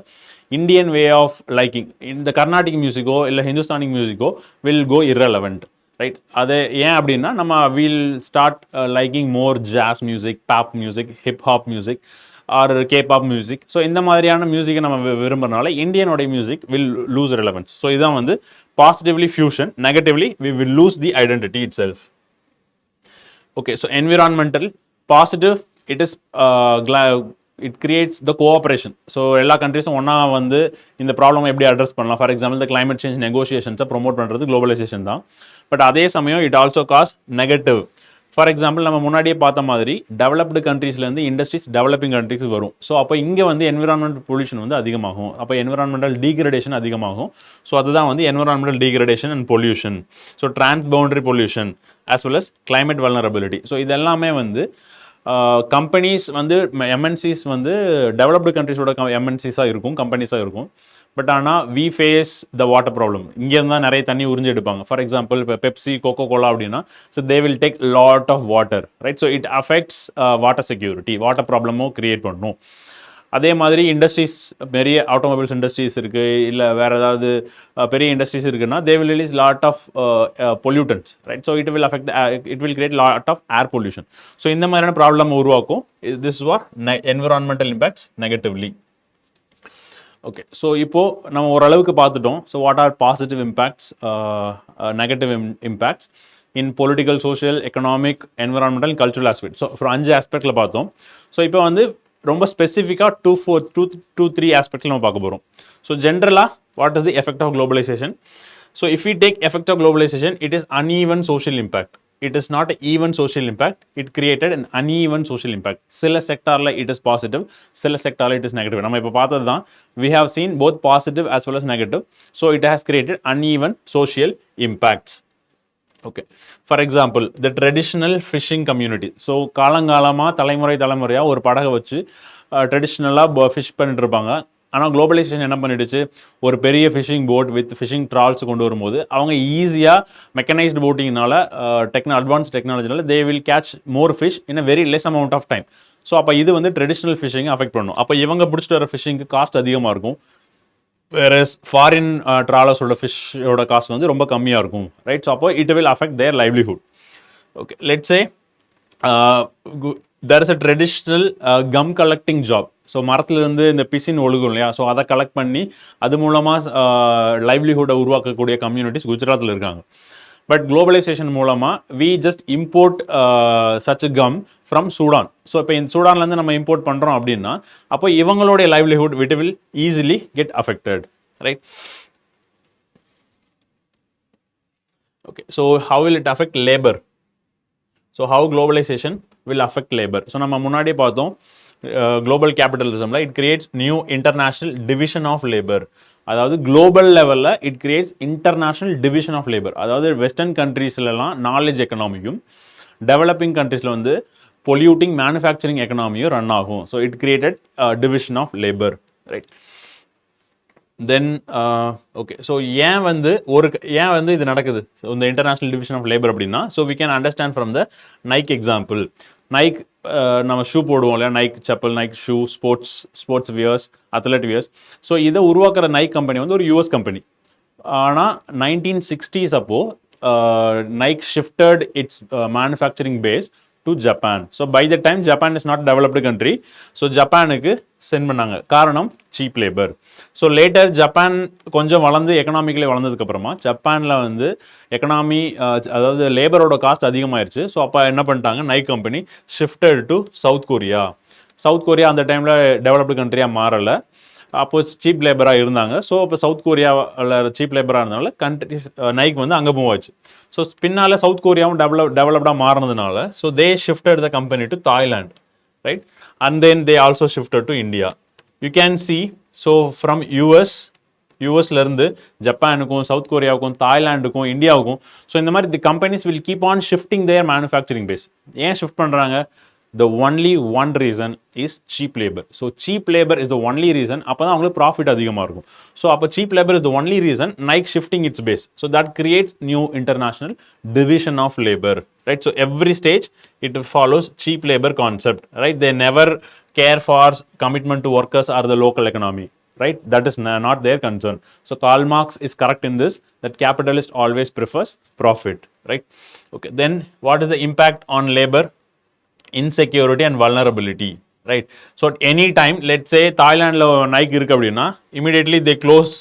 இந்தியன் வே ஆஃப் லைக்கிங் இந்த கர்நாடிக் மியூசிக்கோ இல்லை ஹிந்துஸ்தானிக் மியூசிக்கோ வில் கோ irrelevant, ரைட்? அது ஏன் அப்படின்னா நம்ம will start liking more jazz music, pop music, hip hop music or K-pop music. So இந்த மாதிரியான மியூசிக்கை நம்ம விரும்புறதுனால இந்தியனுடைய music will lose relevance. So இதுதான் வந்து positively fusion, negatively we will lose the identity itself. Okay, so environmental positive, it is it creates the cooperation. So எல்லா கண்ட்ரிஸும் ஒன்றா வந்து இந்த ப்ராப்ளம் எப்படி அட்ரஸ் பண்ணலாம். ஃபார் எக்ஸாம்பிள் இந்த கிளைமேட் சேஞ்ச் நெகோசியேஷன்ஸை ப்ரொமோட் பண்ணுறது குளோபலைசேஷன் தான். பட் அதே சமயம் it also cause negative. For example நம்ம முன்னாடியே பார்த்த மாதிரி டெவலப்டு கண்ட்ரீஸ்லேருந்து இண்டஸ்ட்ரீஸ் டெவலப்பிங் கண்ட்ரிஸ் வரும். ஸோ அப்போ இங்கே வந்து என்விரான்மெண்டல் பொல்யூஷன் வந்து அதிகமாகும், அப்போ என்விரான்மெண்டல் டீக்ரடேஷன் அதிகமாகும். ஸோ அதுதான் வந்து environmental degradation and pollution. So transboundary pollution as well as climate vulnerability. So இது எல்லாமே வந்து கம்பெனிஸ் வந்து MNCs வந்து டெவலப்டு கண்ட்ரிஸோட MNCஸாக இருக்கும், கம்பெனிஸாக இருக்கும். பட் ஆனால் we face the water problem. இங்கேருந்து தான் நிறைய தண்ணி உறிஞ்சு எடுப்பாங்க. ஃபார் எக்ஸாம்பிள் இப்போ பெப்சி, கோகோ கோலா அப்படின்னா so they will take lot of water, right? So it affects water security, water ப்ராப்ளமும் கிரியேட் பண்ணும். அதே மாதிரி இண்டஸ்ட்ரீஸ், பெரிய ஆட்டோமொபைல்ஸ் இண்டஸ்ட்ரீஸ் இருக்குது, இல்லை வேறு ஏதாவது பெரிய இண்டஸ்ட்ரீஸ் இருக்குன்னா they will release lot of pollutants, right? So it will affect, it will create lot of air pollution. So இந்த மாதிரியான ப்ராப்ளம் உருவாக்கும். This is what environmental impacts negatively. Okay, so இப்போது நம்ம ஓரளவுக்கு பார்த்துட்டோம். So what are positive impacts, negative impacts in political, social, economic, environmental, cultural aspect. So ஒரு 5 ஆஸ்பெக்டில் பார்த்தோம். So இப்போ வந்து ரொம்ப ஸ்பெசிஃபிக்காக 2-3 ஆஸ்பெக்டில் நம்ம பார்க்க போகிறோம். ஸோ ஜென்ரலாக what is the effect of globalisation? So if you take effect of globalization, it is uneven social impact. It is not an even social impact. It created an uneven social impact. சில செக்டாரில் it is positive, சில செக்டாரில் it is negative. நம்ம இப்போ பார்த்தது தான், we have seen both positive as well as negative. So it has created uneven social impacts. Okay, for example the traditional fishing community. So காலங்காலமாக தலைமுறையாக ஒரு படகை வச்சு ட்ரெடிஷ்னலாக ஃபிஷ் பண்ணிட்டு இருப்பாங்க. ஆனால் குளோபலைசேஷன் என்ன பண்ணிடுச்சு, ஒரு பெரிய fishing boat with fishing trawls கொண்டு வரும்போது அவங்க ஈஸியாக மெக்கனைஸ்டு போட்டிங்னால, அட்வான்ஸ் டெக்னாலஜினால they will catch more fish in a very less amount of time. So அப்போ இது வந்து ட்ரெடிஷ்னல் ஃபிஷிங்கை அஃபெக்ட் பண்ணும். அப்போ இவங்க பிடிச்சிட்டு வர ஃபிஷிங்க்கு காஸ்ட் அதிகமாக இருக்கும், வேறு ஃபாரின் ட்ராவலர்ஸோட ஃபிஷ்ஷோட காஸ்ட் வந்து ரொம்ப கம்மியாக இருக்கும், ரைட்? ஸோ அப்போ it will affect their livelihood. Okay, let's say there is a traditional gum collecting job. ஸோ மரத்துலேருந்து இந்த பிசின் ஒழுகும் இல்லையா, ஸோ அதை கலெக்ட் பண்ணி அது மூலமாக லைவ்லிஹுட்டை உருவாக்கக்கூடிய கம்யூனிட்டிஸ் குஜராத்தில் இருக்காங்க. பட் குளோபலைசேஷன் மூலமாக we just import such gum from Sudan. So இப்போ இந்த சூடான்லேருந்து நம்ம இம்போர்ட் பண்ணுறோம் அப்படின்னா அப்போ இவங்களுடைய livelihood with will easily get affected, right? Okay, so how will it affect labour? So how globalisation will affect labour. So நம்ம முன்னாடியே பார்த்தோம் குளோபல் கேபிட்டலிசமில் it creates new international division of labour. அதாவது குளோபல் லெவலில் it creates international division of labour. அதாவது western கண்ட்ரீஸ்லாம் knowledge எக்கனாமியும், developing கண்ட்ரீஸில் வந்து பொல்யூட்டிங் மேனுஃபேக்சரிங் எக்கனாமியும் ரன் ஆகும். So it created division of labour, right. Then okay, so ஏன் வந்து இது நடக்குது, ஸோ இந்த இன்டர்நேஷ்னல் டிவிஷன் ஆஃப் லேபர் அப்படின்னா, so we can understand from the Nike example. Nike நம்ம ஷூ போடுவோம் இல்லையா, Nike chappal, Nike shoe, sports wears, athlete wears. So இதை உருவாக்குற நைக் கம்பெனி வந்து ஒரு யூஎஸ் கம்பெனி. ஆனால் 1960s அப்போ Nike shifted its manufacturing base to Japan. So by the time Japan is not developed country. So ஜப்பானுக்கு sent பண்ணாங்க. காரணம் cheap labour. So later Japan கொஞ்சம் வளர்ந்து எக்கனாமிக்கலி வளர்ந்ததுக்கப்புறமா ஜப்பானில் வந்து எக்கனாமி அதாவது லேபரோட காஸ்ட் அதிகமாயிருச்சு. ஸோ அப்போ என்ன பண்ணிட்டாங்க, Nike company shifted to south Korea. South Korea அந்த டைமில் டெவலப்டு கண்ட்ரியாக மாறலை, அப்போ சீப் லேபராக இருந்தாங்க. ஸோ இப்போ சவுத் கொரியாவில் சீப் லேபராக இருந்தனால கண்ட்ரிஸ் நைக் வந்து அங்கே மூவ் ஆச்சு. ஸோ பின்னால் சவுத் கொரியாவும் டெவலப்டாக மாறினதுனால so they shifted the company to Thailand, right. And then they also shifted to India. You can see, so from யூஎஸ்லேருந்து ஜப்பானுக்கும், சவுத் கொரியாவுக்கும், தாய்லாண்டுக்கும், இந்தியாவுக்கும், ஸோ இந்த மாதிரி the companies will keep on shifting their manufacturing base. ஏன் shift பண்ணுறாங்க? The only one reason is cheap labor. So cheap labor is the only reason. அப்போ தான் அவங்களுக்கு ப்ராஃபிட் அதிகமாக இருக்கும். ஸோ அப்போ cheap labor is the only reason Nike shifting its base. So that creates new international division of labor, right? So every stage it follows cheap labor concept, right? They never care for commitment to workers or the local economy, right? That is not their concern. So Karl Marx is correct in this, that capitalist always prefers profit, right? Okay, then what is the impact on labor? Insecurity and vulnerability, right? So at any time, let's say Thailand lo Nike irukku appadina, immediately they close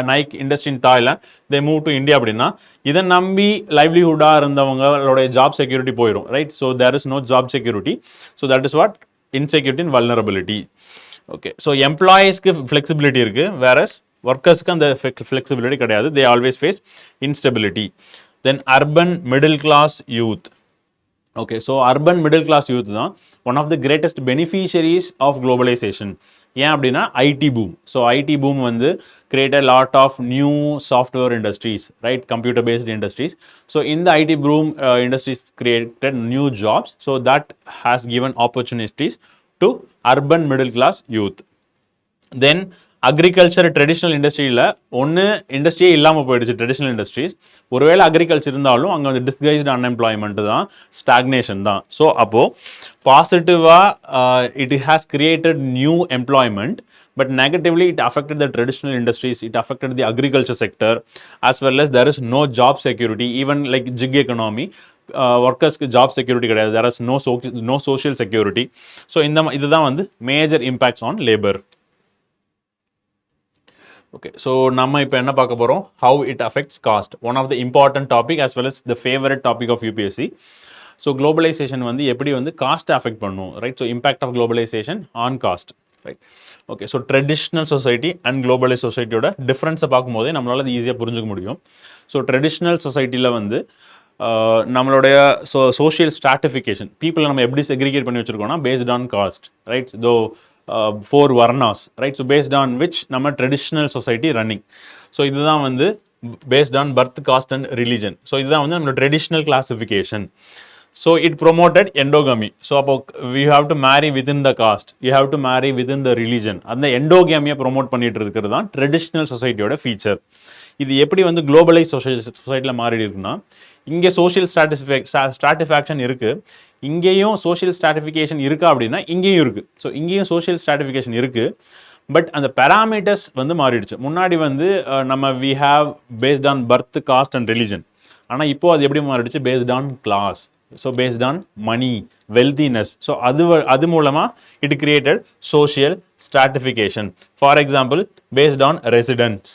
Nike industry in Thailand, they move to India appadina, idha nambi livelihood ah irundhavangaloda job security poirum, right? So there is no job security. So that is what insecurity and vulnerability. Okay, so employees ku flexibility irukku, whereas workers ku and flexibility kadiyadu, they always face instability. Then urban middle class youth. Okay, so urban middle class youth தான் one of the greatest beneficiaries of globalization. ஏன் அப்படின்னா IT boom. So IT boom வந்து create a lot of new software industries, right? Computer based industries. So in the IT boom, industries created new jobs. So that has given opportunities to urban middle class youth. Then agriculture traditional இண்டஸ்ட்ரியில் ஒன்று இண்டஸ்ட்ரியே இல்லாமல் போயிடுச்சு. Traditional industries ஒருவேளை agriculture இருந்தாலும் அங்கே வந்து disguised unemployment தான், stagnation தான். ஸோ அப்போது பாசிட்டிவாக it has created new employment, but negatively it affected the traditional industries, it affected the agriculture sector, as well as there is no job security, even like gig economy, workers job security கிடையாது, there is no social security. So இதுதான் வந்து major impacts on labor. Okay, so நம்ம இப்போ என்ன பார்க்க போகிறோம், how it affects caste, one of the important topic as well as the favorite topic of UPSC. So globalisation வந்து எப்படி வந்து காஸ்ட் அஃபெக்ட் பண்ணும், right? So impact of globalisation on caste, right? Okay, so traditional society and globalised சொசைட்டியோட டிஃப்ரென்ஸை பார்க்கும்போதே நம்மளால் அது ஈஸியாக புரிஞ்சுக்க முடியும். ஸோ ட்ரெடிஷ்னல் சொசைட்டியில் வந்து நம்மளுடைய சோஷியல் ஸ்ட்ராட்டிஃபிகேஷன், பீப்புளை நம்ம எப்படி செக்ரிகேட் பண்ணி வச்சுருக்கோம்னா based on caste, right? Though 4 varnas, right? So based on which நம்ம ட்ரெடிஷ்னல் சொசைட்டி ரன்னிங். ஸோ இதுதான் வந்து based on birth, caste and religion. So இதுதான் வந்து நம்மளோட traditional classification. So it promoted endogamy. So அப்போ we have to marry within the caste, you have to marry within the religion. அந்த எண்டோகேமியை promote பண்ணிட்டு இருக்கிறது தான் ட்ரெடிஷ்னல் சொசைட்டியோட ஃபீச்சர். இது எப்படி வந்து குளோபலைஸ் சொசைட்டியில் மாறி இருக்குன்னா, இங்கே சோஷியல் ஸ்ட்ராட்டிஃபேக்ஷன் இருக்குது, இங்கேயும் சோஷியல் ஸ்ட்ராட்டிஃபிகேஷன் இருக்கா அப்படின்னா இங்கேயும் இருக்குது. ஸோ இங்கேயும் சோஷியல் ஸ்ட்ராட்டிஃபிகேஷன் இருக்குது, பட் அந்த பேராமீட்டர்ஸ் வந்து மாறிடுச்சு. முன்னாடி வந்து நம்ம we have based on birth, caste and religion. ஆனால் இப்போது அது எப்படி மாறிடுச்சு, based on class. So based on money, wealthiness. So அது மூலமாக it created social stratification. For example based on residents.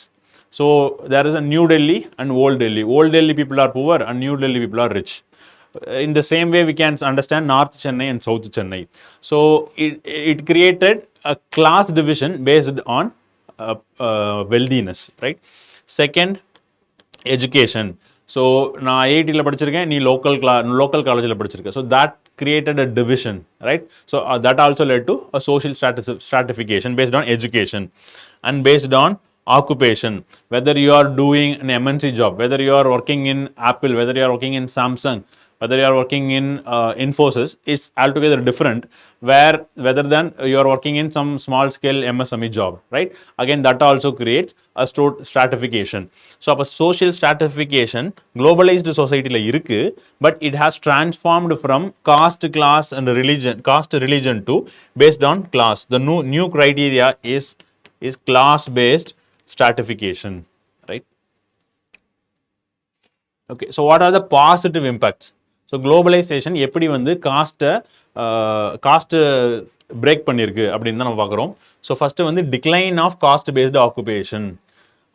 So there is a New Delhi and Old Delhi. Old Delhi people are poor and New Delhi people are rich. In the same way we can understand North Chennai and South Chennai. So it created a class division based on wealthiness, right? Second, education. So நான் ஐஐடியில் படிச்சிருக்கேன், நீ local காலேஜில் படிச்சிருக்கேன். So that created a division, right? So that also led to a social stratification based on education and based on occupation, whether you are doing an MNC job, whether you are working in Apple, whether you are working in Samsung, whether you are working in Infosys, is altogether different, whether than you are working in some small scale MSME job, right? Again, that also creates a stratification. So a social stratification globalized society la irukku, but it has transformed from caste, class and religion to based on class. The new criteria is class based stratification, right? Okay, so what are the positive impacts? So globalization எப்படி வந்து cost break பண்ணியிருக்கு அப்படின்னு தான் நம்ம பார்க்குறோம். So first வந்து decline of caste based occupation.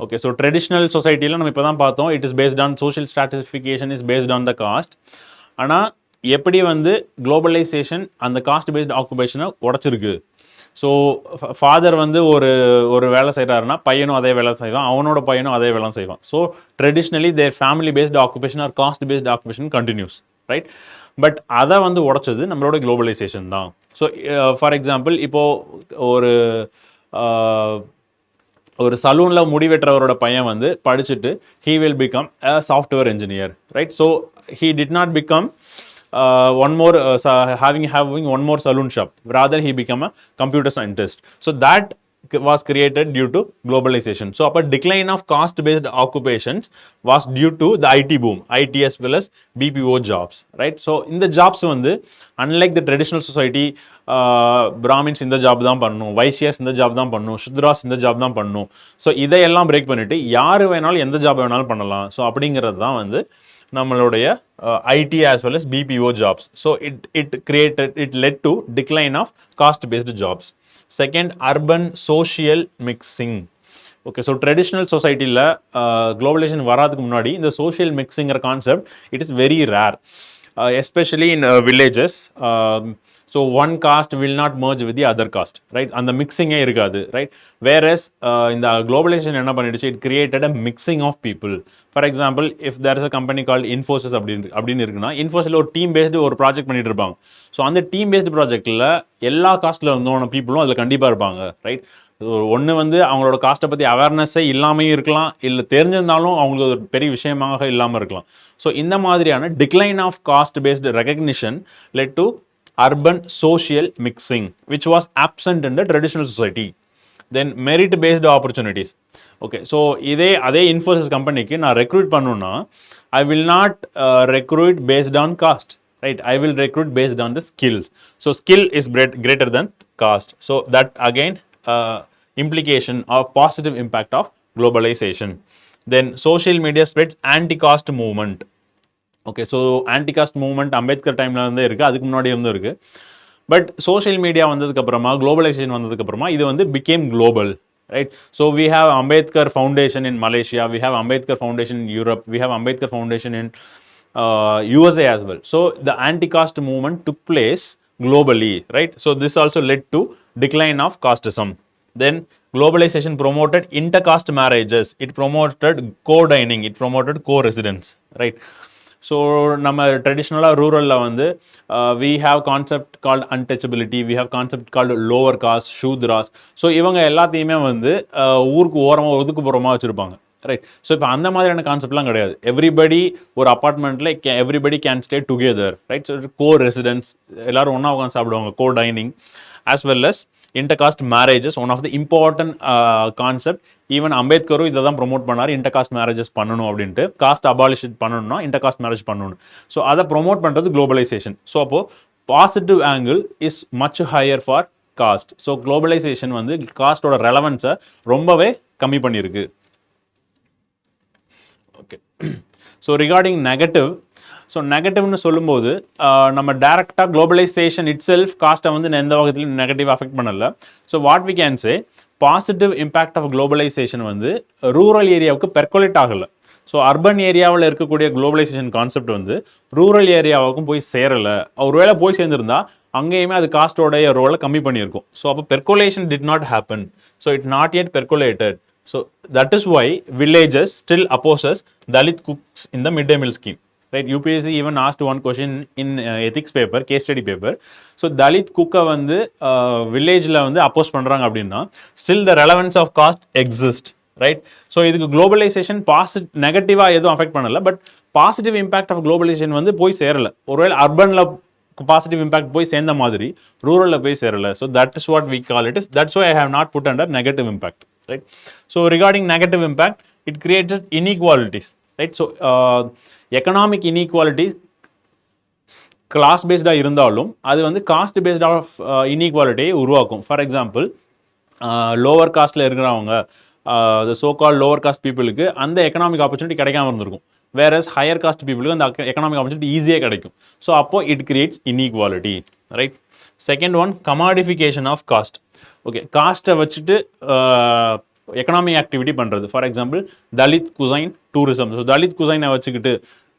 Okay, so traditional சொசைட்டியில் நம்ம இப்போ தான் பார்த்தோம், it is based on social stratification is based on the caste. ஆனால் எப்படி வந்து குளோபலைசேஷன் அந்த காஸ்ட் பேஸ்டு ஆக்குபேஷனை உடச்சிருக்கு. ஸோ ஃபாதர் வந்து ஒரு வேலை செய்கிறாருன்னா பையனும் அதே வேலை செய்வான், அவனோட பையனும் அதே வேலை செய்வான். So traditionally their family based occupation or caste based occupation continues, right? But அதை வந்து உடச்சது நம்மளோட குளோபலைசேஷன் தான். ஸோ ஃபார் எக்ஸாம்பிள், இப்போது ஒரு சலூனில் முடிவெட்டுறவரோட பையன் வந்து படிச்சுட்டு he will become a software engineer, right? So he did not become having one more saloon shop, rather he became a computer scientist. So that was created due to globalization. So a decline of caste based occupations was due to the IT boom, IT as well as BPO jobs, right? So in the jobs வந்து unlike the traditional society, Brahmins இந்த job தான் பண்ணணும், வைசியாஸ் இந்த job தான் பண்ணணும், சுத்ராஸ் இந்த job தான் பண்ணணும். ஸோ இதையெல்லாம் பிரேக் பண்ணிவிட்டு யார் வேணாலும் எந்த ஜாப் வேணாலும் பண்ணலாம். ஸோ அப்படிங்கிறது தான் வந்து நம்மளுடைய ID as well as BPO jobs. So it led to decline of caste based jobs. Second, urban social mixing. Okay, so traditional society la globalization வராதுக்கு முன்னாடி இந்த social mixing concept, it is very rare, especially in villages. So one caste will not merge with the other caste, right? And the mixing irukadu, right? Whereas in the globalization enna paniduchu, it created a mixing of people. For example, if there is a company called Infosys அப்படினு இருக்குனா, Infosys ஒரு team based ஒரு project பண்ணிட்டு இருப்பாங்க. So அந்த team based ப்ராஜெக்டில் எல்லா காஸ்ட்டில் இருந்தோன பீப்புளும் அதில் கண்டிப்பாக இருப்பாங்க, ரைட்? ஒன்று வந்து அவங்களோட காஸ்ட்டை பற்றி அவேர்னஸே இல்லாமையும் இருக்கலாம், இல்லை தெரிஞ்சிருந்தாலும் அவங்களுக்கு ஒரு பெரிய விஷயமாக இல்லாமல் இருக்கலாம். ஸோ இந்த மாதிரியான decline of caste based recognition led to urban social mixing, which was absent in the traditional society. Then merit based opportunities. Okay, so அதே Infosys கம்பெனிக்கு நான் ரெக்ரூட் பண்ணணும்னா I will not recruit based on caste, right? I will recruit based on the skills. So skill is greater than caste. So that again implication of positive impact of globalization. Then social media spreads anti-caste movement. Okay, so anticaste movement Ambedkar டைமில் இருந்தே இருக்குது, அதுக்கு முன்னாடி இருந்தும் இருக்குது. But social media வந்ததுக்கப்புறமா, globalisation வந்ததுக்கப்புறமா இது வந்து became global, right? So we have Ambedkar Foundation in Malaysia, we have Ambedkar Foundation in Europe, we have Ambedkar Foundation in USA as well. So the anti-caste movement took place globally, right? So this also led to decline of casteism. Then globalization promoted intercaste marriages, it promoted co-dining, it promoted co-residence, right? So நம்ம ட்ரெடிஷ்னலாக ரூரலில் வந்து we have concept called untouchability, we have concept called lower caste, Shudras. So இவங்க எல்லாத்தையுமே வந்து ஊருக்கு ஓரமாக ஒதுக்குப்புறமாக வச்சுருப்பாங்க, ரைட்? ஸோ இப்போ அந்த மாதிரியான கான்செப்ட்லாம் கிடையாது. எவ்ரிபடி ஒரு அப்பார்ட்மெண்ட்டில் everybody can stay together, right? So co residence, எல்லோரும் ஒன்றா உட்காந்து சாப்பிடுவாங்க, co dining, as well as intercaste marriages, one of the important concept. Even அம்பேத்கரும் இதை தான் ப்ரொமோட் பண்ணார், இன்டர்காஸ்ட் மேரேஜஸ் பண்ணணும் அப்படின்ட்டு. காஸ்ட் அபாலிஷ் பண்ணணும்னா இன்டர்காஸ்ட் மேரேஜ் பண்ணணும். ஸோ அதை ப்ரொமோட் பண்ணுறது குளோபலைசேஷன். ஸோ அப்போது positive angle is much higher for caste. So globalisation வந்து காஸ்டோட ரெலவன்ஸை ரொம்பவே கம்மி பண்ணியிருக்கு. Okay, so regarding negative, so நெகட்டிவ்னு சொல்லும்போது நம்ம டேரெக்டாக குளோபலைசேஷன் இட் செல்ஃப் காஸ்ட்டை வந்து எந்த வகையிலும் நெகட்டிவ் அஃபெக்ட் பண்ணலை. So what we can say, positive impact of globalization வந்து ரூரல் ஏரியாவுக்கு பெர்குலேட் ஆகலை. ஸோ அர்பன் ஏரியாவில் இருக்கக்கூடிய குளோபலைசேஷன் கான்செப்ட் வந்து ரூரல் ஏரியாவுக்கும் போய் சேரலை. ஒருவேளை போய் சேர்ந்துருந்தா அங்கேயுமே அது காஸ்ட்டோடைய ரோலை கம்மி பண்ணியிருக்கும். ஸோ அப்போ percolation did not happen. So it not yet percolated. So that is why villages still opposes Dalit cooks in the midday meal scheme. Right? UPSC even asked one question in ethics paper, case study paper. So Dalit cook வந்து villageல வந்து oppose பண்றாங்க அப்படின்னா still the relevance of caste exists. Right? So இதுக்கு globalization நெகட்டிவா எதுவும் affect பண்ணல, but positive impact of globalization வந்து போய் சேரல. ஒருவேளை அர்பன்ல பாசிட்டிவ் இம்பாக்ட் போய் சேர்ந்த மாதிரி ரூரல்ல போய் சேரல. So that is what we call it is. That's why I have not put under negative impact. Right? So regarding negative impact, it creates inequalities. Right? So economic inequalities class based இருந்தாலும் அது வந்து cost paste of இன்இக்வாலிட்டியை உருவாக்கும். For example lower காஸ்ட்ல இருக்கிறவங்க so கால் lower cost பீப்புளுக்கு அந்த economic opportunity கிடைக்காம இருந்திருக்கும். Whereas higher cost பீப்புளுக்கு அந்த எக்கனாமிக் ஆப்பர்ச்சுனிட்டி ஈஸியாக கிடைக்கும். ஸோ அப்போ it creates inequality. Right? Second one, commodification of caste. Okay, காஸ்ட்டை வச்சுட்டு எக்கனாமிக் ஆக்டிவிட்டி பண்ணுறது. For example Dalit cuisine tourism. So Dalit குசைனை வச்சுக்கிட்டு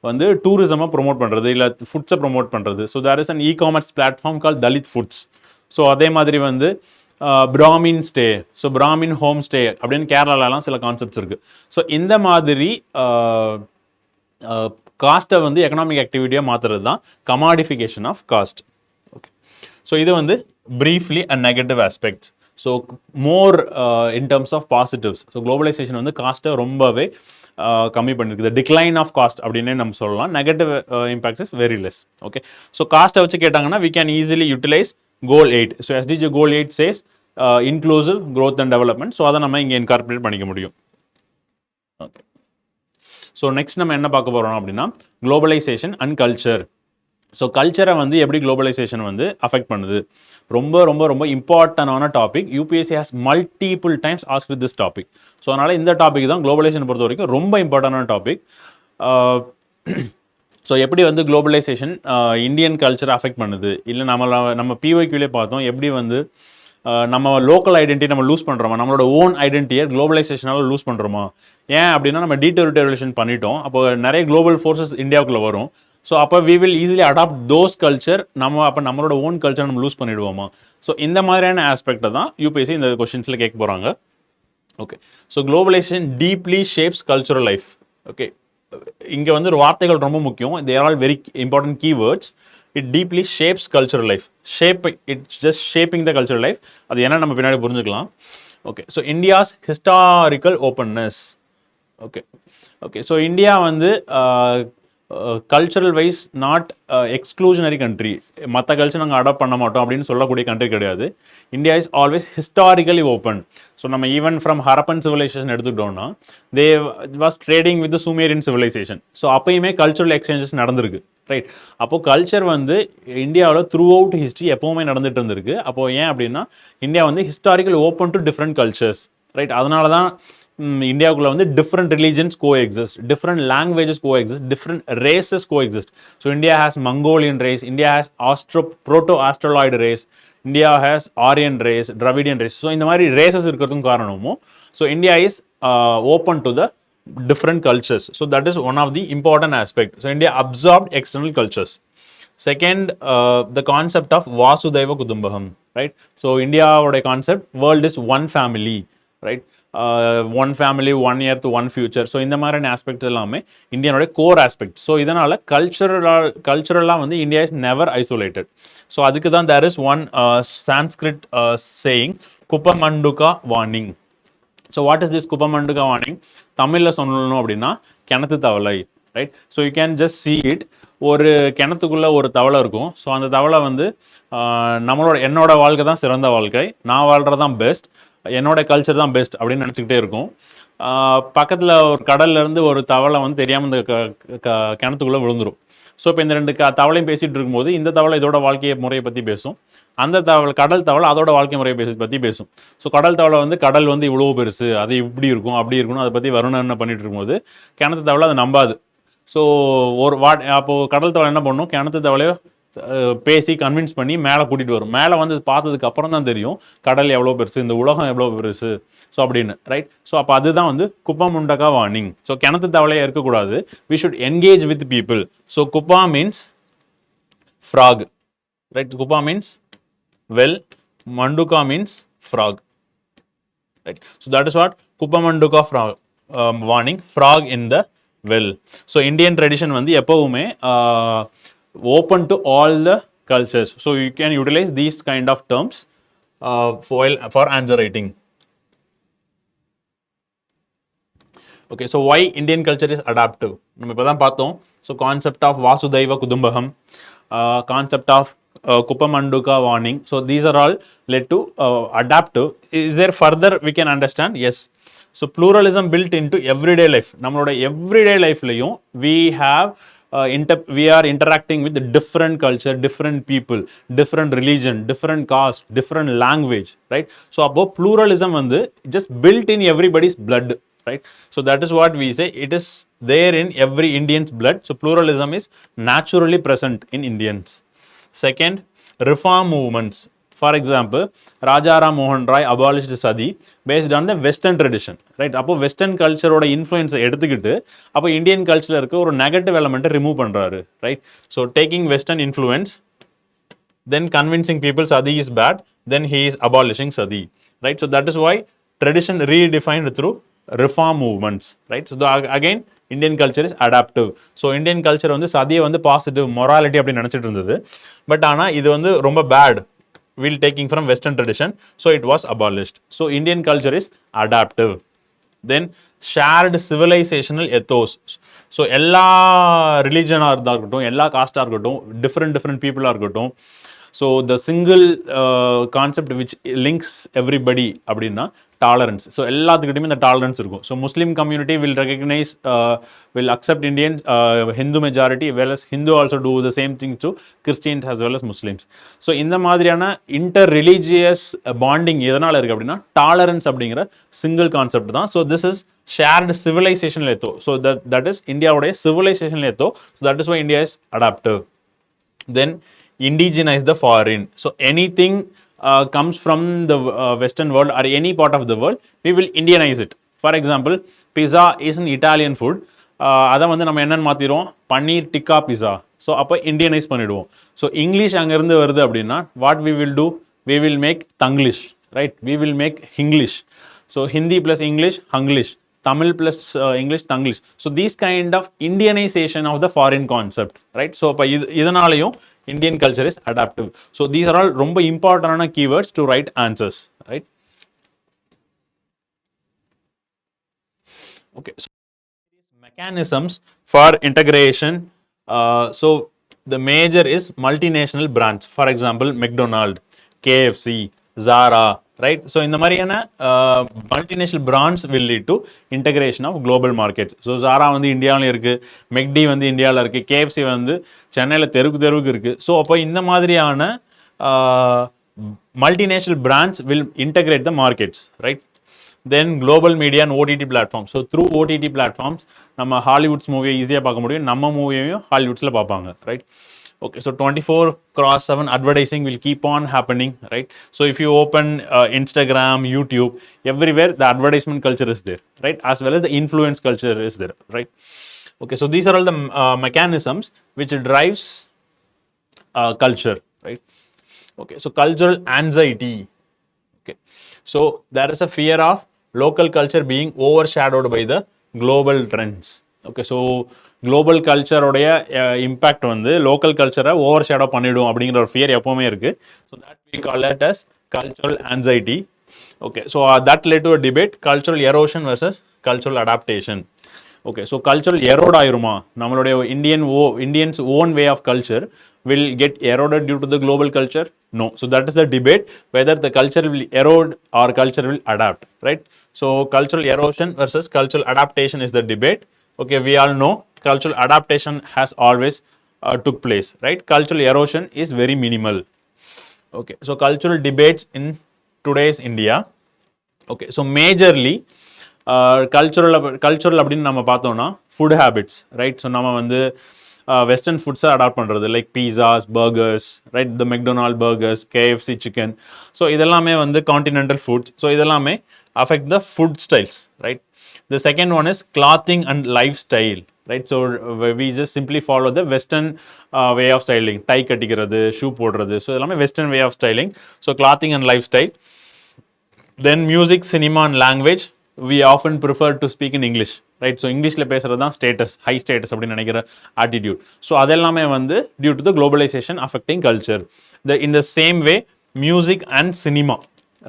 வந்து டூரிசமாக ப்ரொமோட் பண்ணுறது, இல்லை ஃபுட்ஸை ப்ரொமோட் பண்ணுறது. So there is an ecommerce platform call Dalit foods. So அதே மாதிரி வந்து Brahmin stay, so Brahmin home stay அப்படின்னு கேரளாலலாம் சில கான்செப்ட்ஸ் இருக்குது. ஸோ இந்த மாதிரி காஸ்ட்டை வந்து எக்கனாமிக் ஆக்டிவிட்டியாக மாற்றுறது தான் commodification of caste. Okay, so இது வந்து briefly a negative aspects. So more in terms of positives. So globalization வந்து காஸ்ட்டை ரொம்பவே கம்மி பண்ணிருக்கு. டிக்ளைன் ஆஃப் காஸ்ட் அப்படின்னே நம்ம சொல்லலாம். Negative impact is very less. Okay, so காஸ்ட்டை வச்சு கேட்டாங்கன்னா we can easily utilize goal 8. So SDG goal 8 says inclusive growth and development. So அதை நம்ம இங்கே இன்கார்பரேட் பண்ணிக்க முடியும். ஓகே, ஸோ நெக்ஸ்ட் நம்ம என்ன பார்க்க போகிறோம் அப்படின்னா குளோபலைசேஷன் அண்ட் கல்ச்சர். ஸோ கல்ச்சரை வந்து எப்படி குளோபலைசேஷன் வந்து அஃபெக்ட் பண்ணுது, ரொம்ப ரொம்ப ரொம்ப இம்பார்ட்டண்டான topic. UPSC has multiple times ask this topic. So அதனால் இந்த டாபிக் தான் குளோபலைசேஷன் பொறுத்த வரைக்கும் ரொம்ப இம்பார்ட்டண்டான டாபிக். ஸோ எப்படி வந்து குளோபலைசேஷன் இந்தியன் கல்ச்சரை அஃபெக்ட் பண்ணுது, இல்லை நம்ம பிஒய்க்யூலே பார்த்தோம் எப்படி வந்து நம்ம லோக்கல் ஐடென்டிட்டி நம்ம லூஸ் பண்ணுறோமா, நம்மளோட ஓன் ஐடென்டிட்டியை குளோபலைசேஷனால் லூஸ் பண்ணுறோமா. ஏன் அப்படின்னா நம்ம டீடெரிட்டோரியேஷன் பண்ணிட்டோம். அப்போ நிறைய குளோபல் ஃபோர்ஸஸ் இந்தியாவுக்குள்ளே வரும். ஸோ அப்போ we will easily adapt those culture. அப்போ நம்மளோட ஓன் கல்ச்சர் நம்ம லூஸ் பண்ணிடுவோமா. ஸோ இந்த மாதிரியான ஆஸ்பெக்டை தான் யூபிஎஸ்சி இந்த கொஸ்டின்ஸில் கேட்க போகிறாங்க. Okay, so globalisation deeply shapes cultural life. Okay, இங்கே வந்து ஒரு வார்த்தைகள் ரொம்ப முக்கியம். They're all very important keywords. It deeply shapes cultural life. It's just shaping the cultural life. அது என்ன நம்ம பின்னாடி புரிஞ்சுக்கலாம். Okay, so India's historical openness. Okay okay so India வந்து cultural wise not exclusionary country. மற்ற கல்ச்சர் நாங்கள் adopt பண்ண மாட்டோம் அப்படின்னு சொல்லக்கூடிய கண்ட்ரி கிடையாது. India is always historically open. So நம்ம ஈவன் ஃப்ரம் ஹரப்பன் சிவிலைசேஷன் எடுத்துக்கிட்டோம்னா they was trading with Sumerian civilization. So அப்பயுமே கல்ச்சுரல் எக்ஸ்சேஞ்சஸ் நடந்திருக்கு. ரைட்? அப்போது கல்ச்சர் வந்து இந்தியாவில் த்ரூ அவுட் ஹிஸ்ட்ரி எப்போவுமே நடந்துட்டு இருந்திருக்கு. அப்போது ஏன் அப்படின்னா இந்தியா வந்து historical open to different cultures. Right? அதனால தான் இந்தியாவுக்குள்ள வந்து different religions coexist, different languages coexist, different races coexist. So India has Mongolian race, India has proto Australoid race, India has Aryan race, Dravidian race. So இந்த மாதிரி races இருக்கிறதுக்கும் காரணமும் so India is open to the different cultures. So that is one of the important aspect. So India absorbed external cultures. Second, the concept of Vasudeva Kudumbakam, right? So India oda concept, world is one family, right? One family, one earth, one future. So இந்த மாதிரியான aspects எல்லாமே இந்தியனோட core aspect. So இதனால cultural வந்து India is never isolated. So அதுக்கு தான் there is one Sanskrit saying Kupamanduka warning. So what is this Kupamanduka warning? தமிழில் சொல்லணும் அப்படின்னா கிணத்து தவளை. Right? So you can just see it. ஒரு கிணத்துக்குள்ளே ஒரு தவளை இருக்கும். ஸோ அந்த தவளை வந்து என்னோட வாழ்க்கை தான் சிறந்த வாழ்க்கை, நான் வாழ்கிறது தான் பெஸ்ட், என்னோட கல்ச்சர் தான் பெஸ்ட் அப்படின்னு நினச்சிக்கிட்டே இருக்கும். பக்கத்தில் ஒரு கடல்லேருந்து ஒரு தவளை வந்து தெரியாமல் இந்த கிணத்துக்குள்ளே விழுந்துடும். ஸோ இப்போ இந்த ரெண்டு தவளையும் பேசிகிட்டு இருக்கும்போது இந்த தவளை இதோட வாழ்க்கை முறையை பற்றி பேசும், அந்த கடல் தவளை அதோட வாழ்க்கை முறையை பற்றி பேசும். ஸோ கடல் தவளை வந்து கடல் வந்து இவ்வளோ பெருசு, அது இப்படி இருக்கும் அப்படி இருக்கணும் அதை பற்றி வருணனை பண்ணிட்டு இருக்கும்போது கிணத்து தவளை அதை நம்பாது. ஸோ அப்போது கடல் தவளை என்ன பண்ணும், கிணத்து தவளையோ பேசி கன்வின்ஸ் பண்ணி மேலே கூட்டிகிட்டு வரும். மேலே வந்து பார்த்ததுக்கு அப்புறம் தான் தெரியும் கடல் எவ்வளோ பெருசு, இந்த உலகம் எவ்வளோ பெருசு. ஸோ அப்படின்னு. ரைட்? ஸோ அப்போ அதுதான் வந்து குப்பமுண்டகா வார்னிங். ஸோ கிணத்து தவளையாக இருக்கக்கூடாது. We should engage with people. So kupa means frog. Right? Kupa means well, manduka means frog. Right? So that is what Kupamanduka frog, warning, frog in the well. So Indian tradition வந்து எப்பவுமே open to all the cultures. So you can utilize these kind of terms for answer writing. Okay, so why Indian culture is adaptive? நம்ம இப்போ தான் பார்த்தோம். So concept of Vasudhaiva Kudumbakam, concept of Kupamanduka warning. So these are all led to adaptive. Is there further we can understand? Yes. So pluralism built into everyday life. நம்மளோட everyday lifeலையும் we have we are interacting with different culture, different people, different religion, different caste, different language, right? So அப்போ pluralism வந்து just built in everybody's blood, right? So that is what we say, it is there in every Indian's blood. So pluralism is naturally present in Indians. Second, reform movements. For example, Raja Ram Mohan Roy abolished sati based on the western tradition, right? அப்போ western culture ஓட influence எடுத்துக்கிட்டு அப்போ Indian culture இருக்க ஒரு negative element remove பண்றாரு, right? So taking western influence, then convincing people sati is bad, then he is abolishing sati, right? So that is why tradition redefined through reform movements, right? So again Indian culture is adaptive. So Indian culture வந்து சதியை வந்து positive morality அப்படி நினச்சிட்டு இருந்தது. But ஆனால் இது வந்து ரொம்ப bad, will taking from western tradition, so it was abolished. So Indian culture is adaptive. Then shared civilizational ethos. So எல்லா ரிலீஜனாக இருக்கட்டும், எல்லா காஸ்டாக இருக்கட்டும், different people இருக்கட்டும், so the single concept which links everybody அப்படின்னா டாலரன்ஸ். ஸோ எல்லாத்துக்கிட்டையுமே இந்த tolerance இருக்கும். So Muslim community will recognize, will accept Indian Hindu majority, well as Hindu also do the same thing to Christians as well as Muslims. So இந்த மாதிரியான inter religious bonding எதனால் இருக்குது அப்படின்னா tolerance அப்படிங்கிற single concept தான். So this is shared civilisational ethos. So that is இந்தியாவுடைய civilisational ethos. So that is why India is adaptive. Then indigenize the foreign. So anything comes from the western world or any part of the world, we will Indianize it. For example, pizza is an Italian food. அதை வந்து நம்ம என்னன்னு மாற்றிடுவோம், paneer tikka pizza. So அப்போ Indianise பண்ணிவிடுவோம். So English அங்கேருந்து வருது அப்படின்னா what we will do, we will make Tanglish, right? We will make Hinglish. So Hindi plus English Hinglish, Tamil plus English Tanglish. So these kind of Indianization of the foreign concept, right? So இதனாலையும் Indian culture is adaptive. So these are all ரொம்ப இம்பார்ட்டன்டான keywords to write answers, right? Okay, so mechanisms for integration. So the major is multinational brands. For example, McDonald's, KFC, Zara, right? So இந்த மாதிரியான multinational brands will lead to integration of global markets. So Zara வந்து இந்தியாவில் இருக்குது, மெக்டி வந்து இந்தியாவில் இருக்குது, KFC வந்து சென்னையில் தெருவுக்கு இருக்குது. ஸோ அப்போ இந்த மாதிரியான multinational brands will integrate the markets, right? Then global media and OTT platforms. So through OTT platforms நம்ம ஹாலிவுட்ஸ் மூவியை ஈஸியாக பார்க்க முடியும், நம்ம மூவியையும் ஹாலிவுட்ஸில் பார்ப்பாங்க, right? Okay, so 24/7 advertising will keep on happening, right? So if you open Instagram, YouTube, everywhere the advertisement culture is there, right? As well as the influence culture is there, right? Okay, so these are all the mechanisms which drives culture, right? Okay, so cultural anxiety. Okay, so there is a fear of local culture being overshadowed by the global trends. Okay, so global கல்ச்சரோடைய impact வந்து local கல்ச்சரை overshadow பண்ணிவிடும் அப்படிங்கிற ஒரு fear எப்போவுமே இருக்குது. So that we call it as cultural anxiety. Okay, so that led to a debate cultural erosion versus cultural adaptation. Okay, so cultural erode ஆயிருமா, நம்மளுடைய Indians own way of culture will get eroded due to the global culture? No. So that is the debate, whether the culture will erode or culture will adapt, right? So cultural erosion versus cultural adaptation is the debate. Okay, we all know cultural adaptation has always took place, right? Cultural erosion is very minimal. Okay, so cultural debates in today's India. Okay, so majorly cultural அப்படின்னு நம்ம பார்த்தோம்னா food habits, right? So நம்ம வந்து western ஃபுட்ஸை adapt பண்ணுறது, like pizzas, burgers, right? The McDonald burgers, KFC chicken. So இதெல்லாமே வந்து continental foods. So இதெல்லாமே affect the food styles, right? The second one is clothing and lifestyle, right? So we just simply follow the western way of styling, tie கட்டிக்கிறது, shoe போடுறது. So எல்லாமே western way of styling. So clothing and lifestyle. Then music, cinema and language. we often prefer to speak in English, right? So English la பேசுறது தான் status, high status அப்படி நினைக்கிற attitude. So அதெல்லாமே வந்து due to the globalization affecting culture. In the same way, music and cinema,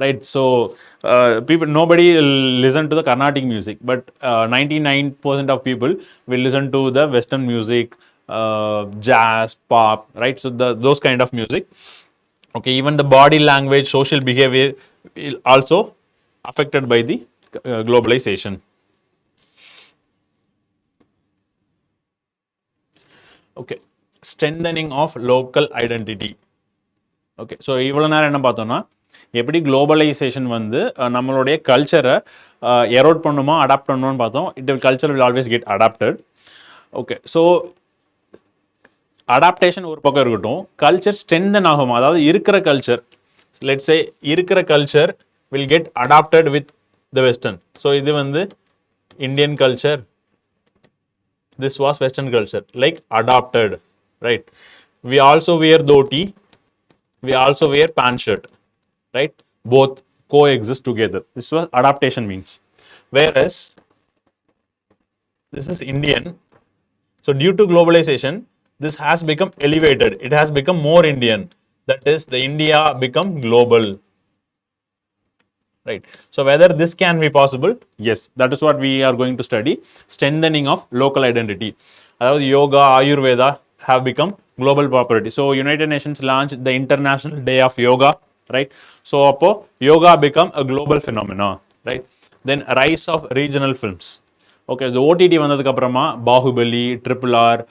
right? So people, nobody will listen to the Carnatic music, but 99% of people will listen to the Western music, jazz, pop, right? So those kind of music. Okay, even the body language, social behavior will also affected by the globalization. Okay, strengthening of local identity. Okay, so இவ்வளோ நேரம் என்ன பார்த்தோம்னா எப்படி globalisation வந்து நம்மளுடைய கல்ச்சரை erode பண்ணுமா adapt பண்ணணும்னு பார்த்தோம். Culture will always get adapted. Okay, so adaptation ஒரு பக்கம் இருக்கட்டும், கல்ச்சர் ஸ்ட்ரென்தன் ஆகும். அதாவது இருக்கிற கல்ச்சர், லெட்ஸ் சே இருக்கிற culture will get adapted with the western. So இது வந்து Indian culture, this was western culture, like adapted, right? We also wear dhoti, we also wear pant shirt, right? Both coexist together. This is what adaptation means. Whereas this is Indian. So due to globalization, this has become elevated. It has become more Indian. That is, the India become global. Right. So whether this can be possible? Yes, that is what we are going to study. Strengthening of local identity. That is, yoga, Ayurveda have become global property. So United Nations launched the International Day of Yoga, right? So appo yoga become a global phenomena, right? Then rise of regional films. Okay, the OTT வந்ததுக்கு அப்புறமா Baahubali, triple R,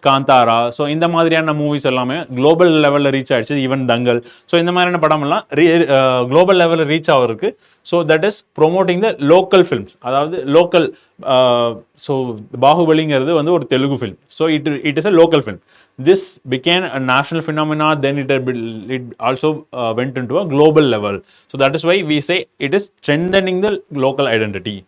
Kantara, so இந்த மாதிரியான movies எல்லாமே global லெவலில் reach ஆகிடுச்சு. Even தங்கல், so இந்த மாதிரியான படமெல்லாம் குளோபல் லெவலில் ரீச் ஆகிருக்கு. So that is promoting the local films, அதாவது லோக்கல். ஸோ பாகுபலிங்கிறது வந்து ஒரு Telugu film. So it is a local film. This became a national phenomena, then it also went into a global level. So that is why we say it is strengthening the local identity.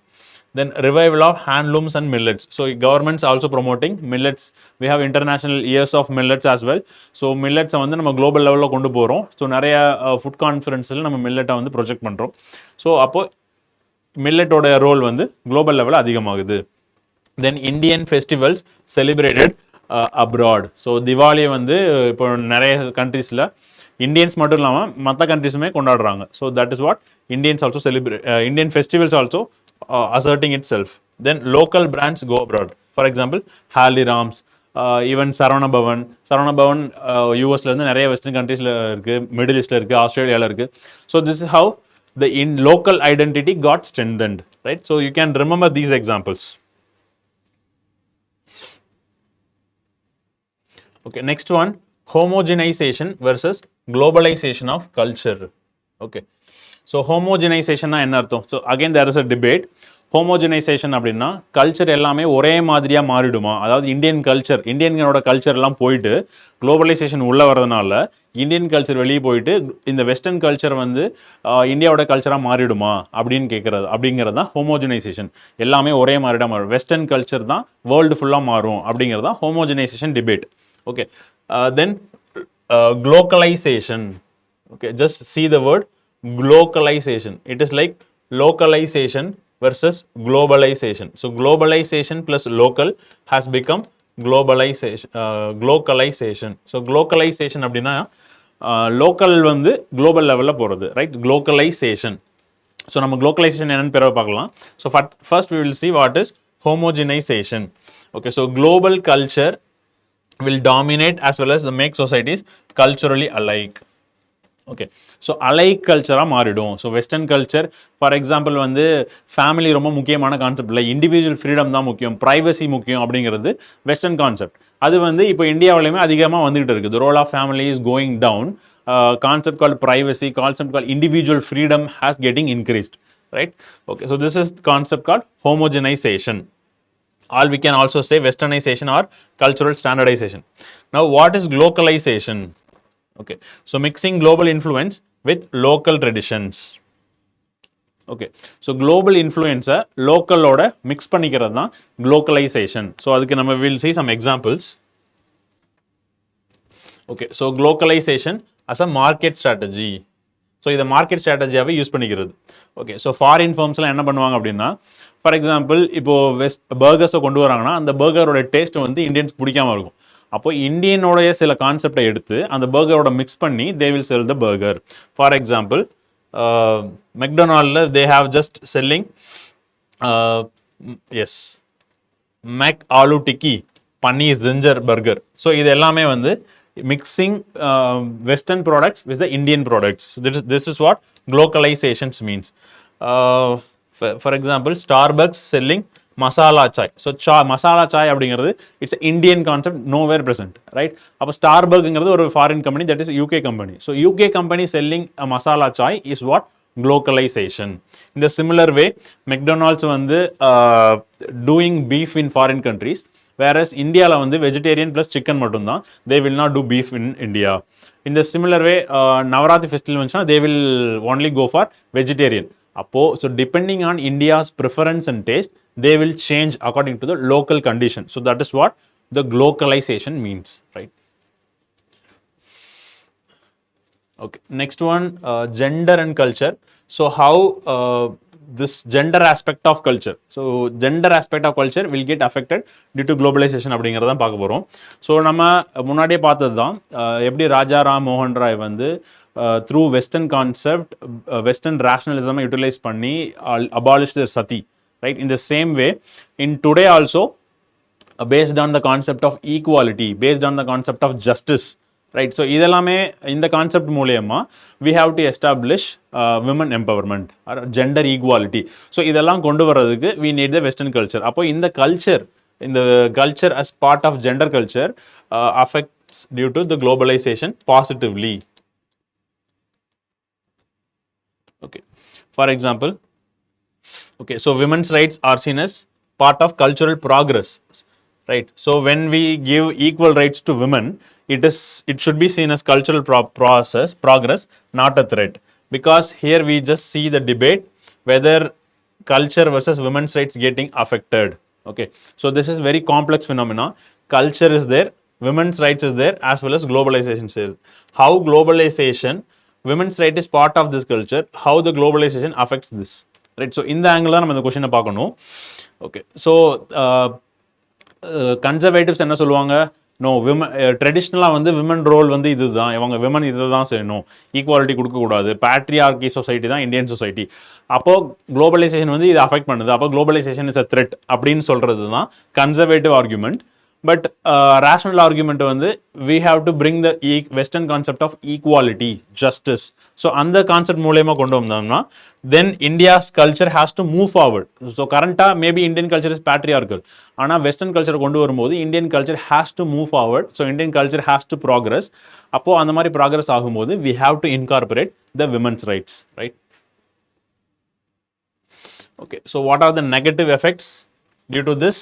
Then revival of handlooms and millets. So governments also promoting millets. We have international years of millets as well. So millets வந்து நம்ம global level கொண்டு போறோம். So நிறைய food கான்ஃபரன்ஸ்ல நம்ம மில்லட்டை வந்து project பண்றோம். So அப்போ மில்லட்டோட role வந்து குளோபல் லெவலில் அதிகமாகுது. Then Indian festivals celebrated abroad. So திவாலியை வந்து இப்போ நிறைய கண்ட்ரீஸில் இந்தியன்ஸ் மட்டும் இல்லாமல் மற்ற கண்ட்ரீஸுமே கொண்டாடுறாங்க. So that is what Indians also celebrate. Indian festivals also asserting itself. Then local brands go abroad. For example, Haldiram's, even Saravana Bhavan US ல இருந்து நிறைய வெஸ்டர்ன் கண்ட்ரீஸ்ல இருக்கு, மிடில் ஈஸ்ட்ல இருக்கு, ஆஸ்திரேலியால இருக்கு. So this is how the local identity got strengthened, right? So you can remember these examples. Okay, next one, homogenization versus globalization of culture. Okay, so homogenization என்ன அர்த்தம்? So again there is a debate. homogenization அப்படின்னா culture எல்லாமே ஒரே மாதிரியாக மாறிடுமா? அதாவது இந்தியனோட culture எல்லாம் போயிட்டு globalisation உள்ளே வரதுனால இந்தியன் கல்ச்சர் வெளியே போயிட்டு இந்த வெஸ்டர்ன் கல்ச்சர் வந்து இந்தியாவோட கல்ச்சராக மாறிடுமா அப்படிங்கிறது தான் ஹோமோஜனைசேஷன். எல்லாமே ஒரே மாதிரியாக மாறும், வெஸ்டர்ன் கல்ச்சர் தான் வேர்ல்டு ஃபுல்லாக மாறும் அப்படிங்கிறது தான் ஹோமோஜனைசேஷன் debate. Okay, then Glocalization. Okay, just see the word Glocalization. It is like localization versus globalization. So globalization plus local has become globalization. Glocalization. So glocalization அப்படின்னா லோக்கல் வந்து குளோபல் லெவலில் போகிறது, right? Glocalization. So நம்ம glocalization என்னன்னு பிறகு பார்க்கலாம். So first we will see what is homogenization. Okay, so global culture will dominate as well as the make societies culturally alike. Okay, so alike கல்ச்சராக மாறிடும். So western culture for example வந்து family ரொம்ப முக்கியமான concept இல்லை, individual freedom தான் முக்கியம், privacy முக்கியம் அப்படிங்கிறது வெஸ்டர்ன் கான்செப்ட். அது வந்து இப்போ இந்தியாவிலையுமே அதிகமாக வந்துகிட்டு இருக்குது. Role of family is going down. Concept call privacy, concept call individual freedom has getting increased, right? Okay, so this is concept call homogenization. Or we can also say westernization or cultural standardization. Now what is glocalization? Okay, so mixing global influence with local traditions. Okay, so global influence local oda mix பண்ணிக்கிறது தான் glocalization. So அதுக்கு நம்ம will see some examples. Okay, so glocalization as a market strategy. So இதை market ஸ்ட்ராட்டஜியாகவே use பண்ணிக்கிறது. Okay, so foreign ஃபார்ம்ஸ்லாம் என்ன பண்ணுவாங்க அப்படின்னா, for example இப்போது பர்கர்ஸை கொண்டு வராங்கன்னா அந்த பர்கரோட டேஸ்ட் வந்து இந்தியன்ஸ் பிடிக்காம இருக்கும். அப்போ இந்தியனோடைய சில கான்செப்டை எடுத்து அந்த பர்கரோட மிக்ஸ் பண்ணி they will sell the burger. For example மெக்டொனால்டில் they have just selling as McAloo tikki paneer ginger burger. So இது எல்லாமே வந்து mixing Western products with the Indian products. So this is what glocalization means. For example, Starbucks selling masala chai. So masala chai அப்படிங்கிறது it's an Indian concept, nowhere present, right? அப்போ Starbucksங்கிறது ஒரு foreign company, that is UK company. So UK company selling a masala chai is what glocalization. In the similar way, McDonald's வந்து doing beef in foreign countries, whereas இந்தியாவில் வந்து vegetarian plus chicken மட்டும்தான், they will not do beef in India. இந்த similar way Navratri festival வந்துச்சுன்னா they will only go for vegetarian. அப்போது so depending on India's preference and taste they will change according to the local condition. So that is what the glocalization means, right? Okay, next one, gender and culture. So how this gender aspect of culture, so gender aspect of culture will get affected due to globalization அப்படிங்கிறதான் பார்க்க போகிறோம். So நம்ம முன்னாடியே பார்த்தது தான் எப்படி ராஜா ராம் மோகன் ராய் வந்து த்ரூ வெஸ்டர்ன் கான்செப்ட் வெஸ்டர்ன் ரேஷனலிசமை யூட்டிலைஸ் பண்ணி abolished sati, right? In the same way in today also based on the concept of equality, based on the concept of justice, right? So இதெல்லாமே இந்த கான்செப்ட் மூலமா we have to establish women empowerment or gender equality. So இதெல்லாம் கொண்டு வர்றதுக்கு we need the western culture. அப்போ இந்த culture as part of gender culture affects due to the globalization positively. Okay, for example, okay, so women's rights are seen as part of cultural progress, right? So when we give equal rights to women, it should be seen as cultural progress, not a threat, because here we just see the debate whether culture versus women's rights getting affected. Okay, so this is very complex phenomena. Culture is there, women's rights is there, as well as globalization is there. How globalization, women's right is part of this culture, how the globalization affects this, right? So இந்த angle தான் நம்ம இந்த கொஸ்டினை பார்க்கணும். Okay, so conservatives என்ன சொல்லுவாங்க? No, ட்ரெடிஷ்னலாக வந்து விமன் ரோல் வந்து இதுதான், இவங்க விமன் இதை தான் செய்யணும், ஈக்குவாலிட்டி கொடுக்கக்கூடாது, பேட்ரியார்கி சொசைட்டி தான் இந்தியன் சொசைட்டி. அப்போது குளோபலைசேஷன் வந்து இதை அஃபெக்ட் பண்ணுது, அப்போ குளோபலைசேஷன் இஸ் அ த்ரெட் அப்படின்னு சொல்கிறது தான் conservative argument. But rational argument வந்து we have to bring the western concept of equality, justice. So அந்த கான்செப்ட் மூலயமா கொண்டு வந்தோம்னா then India's culture has to move forward. So கரண்ட்டாக maybe Indian culture is patriarchal, ஆனால் வெஸ்டர்ன் கல்ச்சர் கொண்டு வரும்போது Indian culture has to move forward. So Indian culture has to progress. அப்போது அந்த மாதிரி ப்ராக்ரஸ் ஆகும்போது we have to incorporate the women's rights, right? Okay, so what are the negative effects due to this?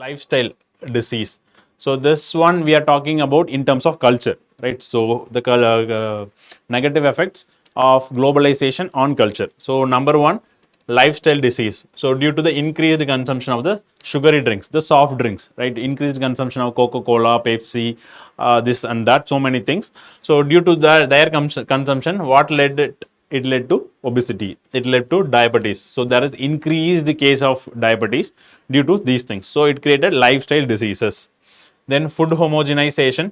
Lifestyle disease. So this one we are talking about in terms of culture, right? So the negative effects of globalization on culture. So number one, lifestyle disease. So due to the increased consumption of the sugary drinks, the soft drinks, right? Increased consumption of Coca-Cola, Pepsi, this and that, so many things. So due to their consumption, what led it led to obesity, it led to diabetes. So there is increased case of diabetes due to these things. So it created lifestyle diseases. Then food homogenization.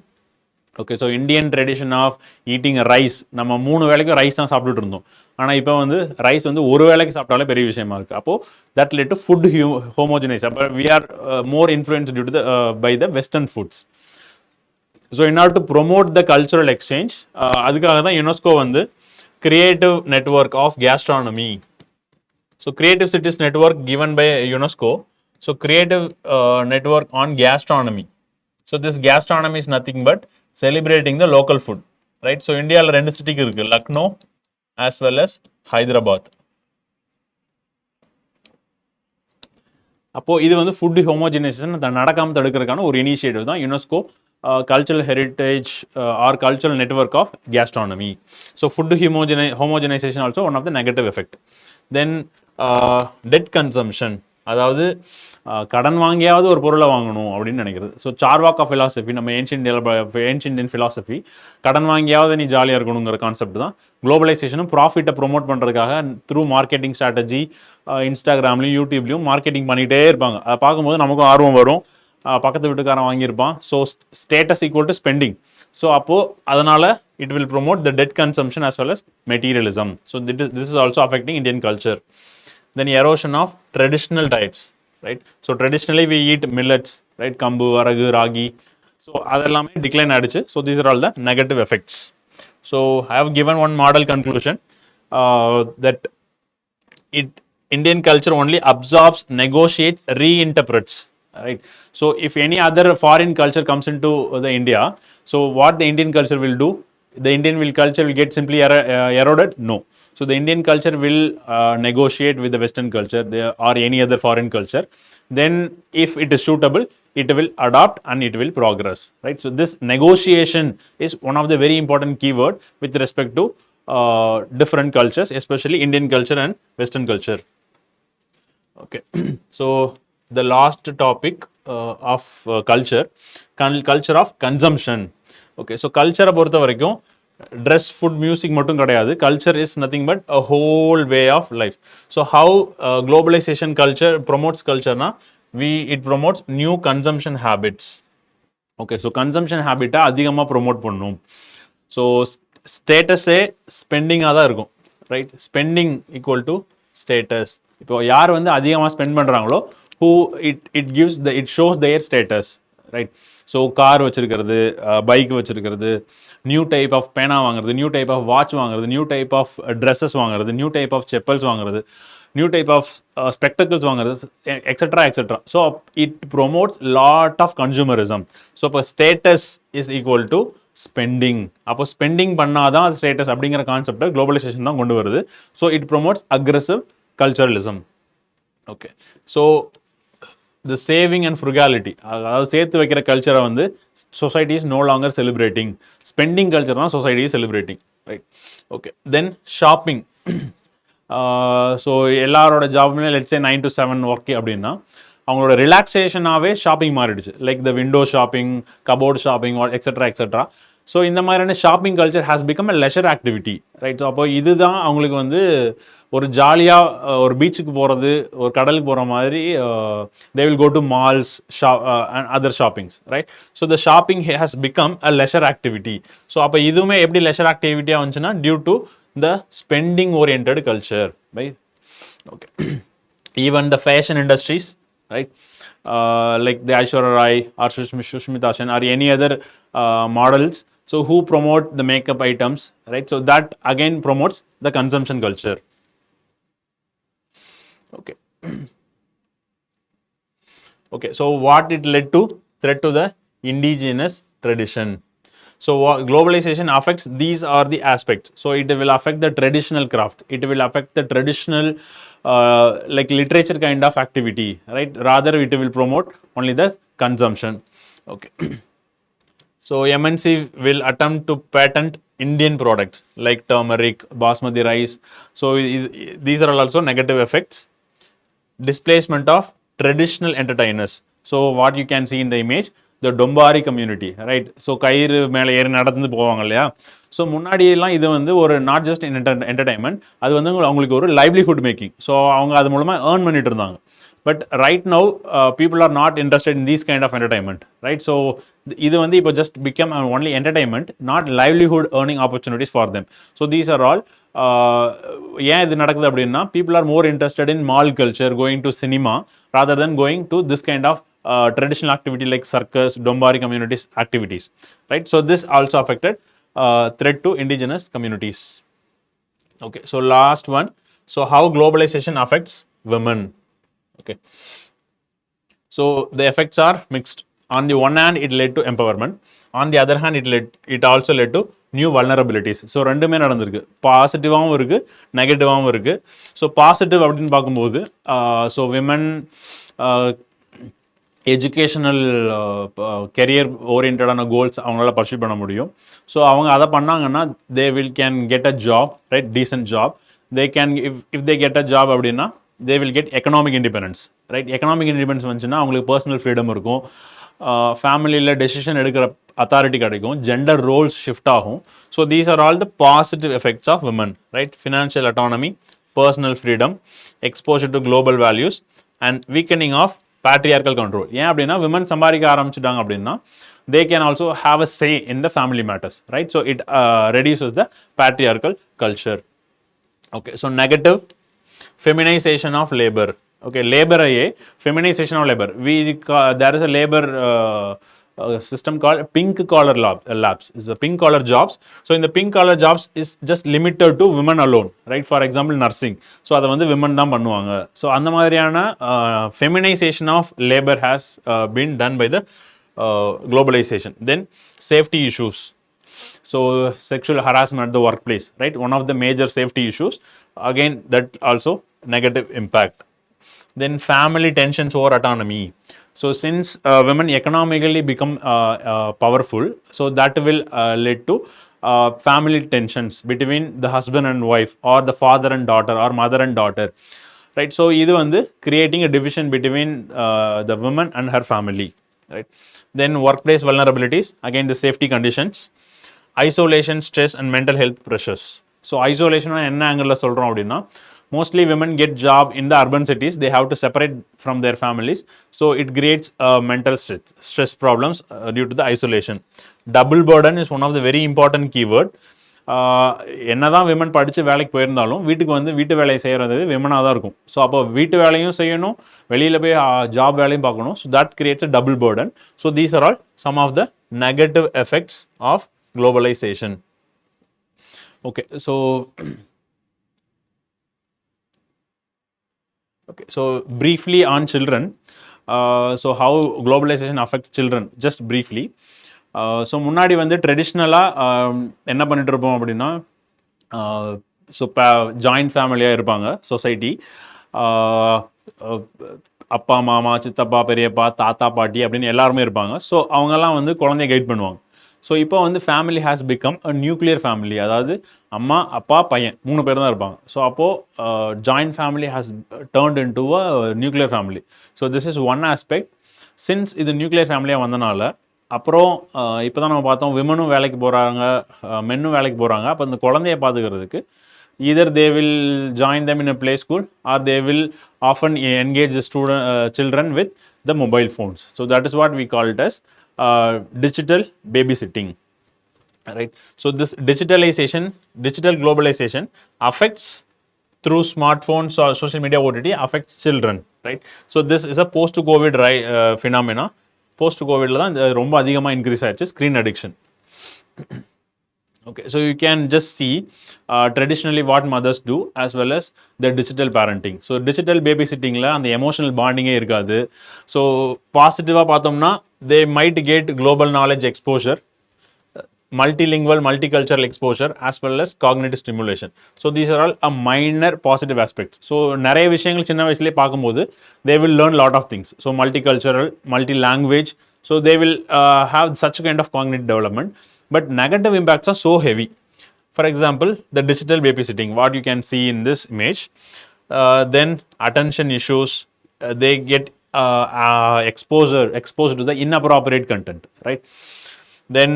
Okay, so Indian tradition of eating rice, நம்ம 3 வேளைக்கு rice தான் சாப்பிட்டுட்டு இருந்தோம், ஆனால் இப்போ வந்து rice வந்து ஒரு வேளைக்கு சாப்பிட்டாலே பெரிய விஷயமா இருக்குது. அப்போது that led to food homogenization. But we are more influenced due to by the western foods. So in order to promote the cultural exchange, அதுக்காக தான் யுனெஸ்கோ வந்து creative network of gastronomy. So creative cities network given by UNESCO. So creative network on gastronomy. So this gastronomy is nothing but celebrating the local food, right? So India la rendu city irukku, Lucknow as well as Hyderabad. அப்போ இது வந்து food ஹோமோஜனைசேஷன் நடக்காமல் தடுக்கிறதுக்கான ஒரு initiative தான் UNESCO cultural heritage or cultural network of gastronomy. So food homogenization also one of the negative effect. Then debt consumption. அதாவது கடன் வாங்கியாவது ஒரு பொருளை வாங்கணும் அப்படின்னு நினைக்கிறது. ஸோ சார்வாக்கா ஃபிலாசபி, நம்ம ஏன்ஷியன் இந்தியன் ஃபிலாசபி, கடன் வாங்கியாவது நீ ஜாலியாக இருக்கணுங்கிற கான்செப்ட் தான். குளோபலைசேஷனும் ப்ராஃபிட்டை ப்ரொமோட் பண்ணுறதுக்காக த்ரூ மார்க்கெட்டிங் ஸ்ட்ராட்டஜி, இன்ஸ்டாகிராம்லையும் யூடியூப்லையும் மார்க்கெட்டிங் பண்ணிகிட்டே இருப்பாங்க. அதை பார்க்கும்போது நமக்கும் ஆர்வம் வரும். பக்கத்து வீட்டுக்காரன் வாங்கியிருப்பான். So status equal to spending. So அப்போது அதனால் it will promote the debt consumption as well as materialism. So this is also affecting Indian culture. Then erosion of traditional diets, right? So traditionally we eat millets, right? Kambu, varagu, ragi. So adellame decline aadichu. So these are all the negative effects. So I have given one model conclusion that Indian culture only absorbs, negotiates, reinterprets, right? So if any other foreign culture comes into the India, so what the Indian culture will do, the Indian culture will get simply eroded? No. So the Indian culture will negotiate with the Western culture or any other foreign culture. Then if it is suitable, it will adopt and it will progress, right? So this negotiation is one of the very important keyword with respect to different cultures, especially Indian culture and Western culture. Okay. So the last topic of culture of consumption. Okay, so கல்ச்சரை பொறுத்த வரைக்கும் dress, food, music மட்டும் கிடையாது. Culture is nothing but a whole way of life. So how globalization culture promotes கல்ச்சர்னா it promotes new consumption habits. Okay, so consumption ஹேபிட்டை அதிகமாக promote பண்ணும். So ஸ்டேட்டஸே ஸ்பெண்டிங்காக தான் இருக்கும், right? Spending equal to status. இப்போ யார் வந்து அதிகமாக ஸ்பெண்ட் பண்ணுறாங்களோ it shows their status, right? So car வச்சிருக்கிறது, பைக் வச்சிருக்கிறது, நியூ டைப் ஆஃப் பேனா வாங்குறது, நியூ டைப் ஆஃப் வாட்ச் வாங்குறது, நியூ டைப் ஆஃப் ட்ரெஸ்ஸஸ் வாங்குறது, நியூ டைப் ஆஃப் செப்பல்ஸ் வாங்குறது, நியூ டைப் ஆஃப் ஸ்பெக்டக்கிள்ஸ் வாங்குறது, etcetera etcetera. So it promotes lot of consumerism. So இப்போ status is equal to spending. அப்போ spending பண்ணாதான் status அப்படிங்கிற கான்செப்டை globalization தான் கொண்டு வருது. So it promotes aggressive culturalism. Okay, so the saving and frugality, அதாவது சேர்த்து வைக்கிற கல்ச்சரை வந்து society is no longer celebrating. Spending culture தான் society is celebrating, right? Okay, then shopping. So எல்லாரோட ஜாப்மே லெட்ஸ் சே 9 to 7 ஒர்க் அப்படின்னா அவங்களோட ரிலாக்ஸேஷனாகவே ஷாப்பிங் மாறிடுச்சு. Like the window shopping, cupboard shopping, etcetera etcetera. So இந்த மாதிரியான shopping culture has become a leisure activity, right? So அப்போ இதுதான் அவங்களுக்கு வந்து ஒரு ஜாலியாக ஒரு பீச்சுக்கு போகிறது, ஒரு கடலுக்கு போகிற மாதிரி they will go to malls and other shoppings, right? So the shopping has become a leisure activity. So அப்போ இதுவுமே எப்படி லெஷர் ஆக்டிவிட்டியாக வந்துச்சுன்னா due to the spending oriented culture, right? Okay, even the fashion industries, right? Like the Aishwarya Rai or Sushmita Sen or any other models, so who promote the makeup items, right? So that again promotes the consumption culture. Okay. Okay, so what it led to? Threat to the indigenous tradition. So globalization affects, these are the aspects. So it will affect the traditional craft, it will affect the traditional like literature kind of activity, right? Rather it will promote only the consumption. Okay. So MNC will attempt to patent Indian products like turmeric, basmati rice. So these are also negative effects. Displacement of traditional entertainers. So what you can see in the image, the Dombari community, right? So கயிறு மேலே ஏறி நடந்து போவாங்க இல்லையா? So முன்னாடியெல்லாம் இது வந்து ஒரு நாட் ஜஸ்ட் என்டர்டைன்மெண்ட், அது வந்து அவங்களுக்கு ஒரு லைவ்லிஹுட் மேக்கிங். ஸோ அவங்க அது மூலமாக ஏர்ன் பண்ணிட்டு இருந்தாங்க. But right now people are not interested in these kind of entertainment, right? So இது வந்து இப்போ just become only entertainment, not livelihood earning opportunities for them. So these are all ஏன் இது நடக்குது அப்படின்னா people are more interested in mall culture, going to cinema rather than going to this kind of traditional activity like circus, Dombari communities activities, right? So this also affected threat to indigenous communities. Okay, so last one, so how globalization affects women. Okay, so the effects are mixed. On the one hand it led to empowerment, on the other hand it also led to new vulnerabilities. So ரெண்டுமே நடந்திருக்கு, பாசிட்டிவாகவும் இருக்குது நெகட்டிவாகவும் இருக்குது. So positive அப்படின்னு பார்க்கும்போது so women educational career ஓரியன்டான goals அவங்களால pursue பண்ண முடியும். ஸோ அவங்க அதை பண்ணாங்கன்னா they will can get a job, right? Decent job. They can if they get a job அப்படின்னா they will get economic independence, right? Economic independence வந்துச்சுன்னா அவங்களுக்கு personal freedom இருக்கும், ஃபேமிலியில் டெசிஷன் எடுக்கிற அத்தாரிட்டி கிடைக்கும், ஜெண்டர் ரோல்ஸ் ஷிஃப்ட் ஆகும். So these are all the positive effects of women, right? Financial autonomy, personal freedom, exposure to global values and weakening of patriarchal control. ஏன் அப்படின்னா women சம்பாதிக்க ஆரம்பிச்சிட்டாங்க அப்படின்னா they can also have a say in the family matters, right? So it reduces the patriarchal culture. Okay, so negative, feminization of labor. Okay, labor aye feminization of labor. There is a labor system called pink collar labs. It's a pink collar jobs. So in the pink collar jobs is just limited to women alone, right? For example nursing, so அதை வந்து women தான் பண்ணுவாங்க. So அந்த மாதிரியான feminization of labor has been done by the globalization. Then safety issues, so sexual harassment at the workplace, right? One of the major safety issues, again that also negative impact. Then family tensions over autonomy. So since women economically become powerful, so that will lead to family tensions between the husband and wife, or the father and daughter, or mother and daughter, right? So இது வந்து creating a division between the woman and her family, right? Then workplace vulnerabilities, again the safety conditions, isolation, stress and mental health pressures. So isolation என்ன ஆங்கிளில் சொல்கிறோம் அப்படின்னா, mostly women get job in the urban cities, they have to separate from their families, so it creates mental stress problems due to the isolation. Double burden is one of the very important keyword. என்னதான் women படித்து வேலைக்கு போயிருந்தாலும் வீட்டுக்கு வந்து வீட்டு வேலையை செய்கிறது விமனாக தான் இருக்கும். ஸோ அப்போ வீட்டு வேலையும் செய்யணும், வெளியில் போய் ஜாப் வேலையும் பார்க்கணும். So that creates a double burden. So these are all some of the negative effects of globalization. Okay, so briefly on children, so how globalization affects children, just briefly. So முன்னாடி வந்து ட்ரெடிஷ்னலாக என்ன பண்ணிட்டு இருப்போம் அப்படின்னா, so joint ஃபேமிலியாக இருப்பாங்க society. அப்பா, மாமா, சித்தப்பா, பெரியப்பா, தாத்தா, பாட்டி அப்படின்னு எல்லாருமே இருப்பாங்க. ஸோ அவங்கெல்லாம் வந்து குழந்தைய கைட் பண்ணுவாங்க. ஸோ இப்போ வந்து family has become a nuclear family, அதாவது அம்மா, அப்பா, பையன் 3 பேர் தான் இருப்பாங்க. ஸோ அப்போது joint family has turned in to a nuclear family. So this is one aspect. Since இது நியூக்ளியர் ஃபேமிலியாக வந்தனால அப்புறம் இப்போ தான் நம்ம பார்த்தோம், விமனும் வேலைக்கு போகிறாங்க, மென்னும் வேலைக்கு போகிறாங்க. அப்போ இந்த குழந்தைய பார்த்துக்கிறதுக்கு either they will join them in a play school, or they will often engage the children with the mobile phones. So that is what we call it as digital babysitting, right? So this digitalization, digital globalization affects through smartphones or social media, OTT affects children, right? So this is a post covid phenomena. Post covid la dhaan romba adhigama increase aayichu screen addiction. Okay, so you can just see traditionally what mothers do as well as the digital parenting. So digital babysitting la and the emotional bonding e irukadu. So positive ah paathomna they might get global knowledge exposure, multilingual multicultural exposure as well as cognitive stimulation. So these are all a minor positive aspects. So நிறைய விஷயங்கள் சின்ன வயசுலயே பார்க்கும்போது they will learn lot of things. So multicultural, multi-language, so they will have such kind of cognitive development. But negative impacts are so heavy. For example, the digital babysitting, what you can see in this image, then attention issues, they get exposed to the inappropriate content, right? Then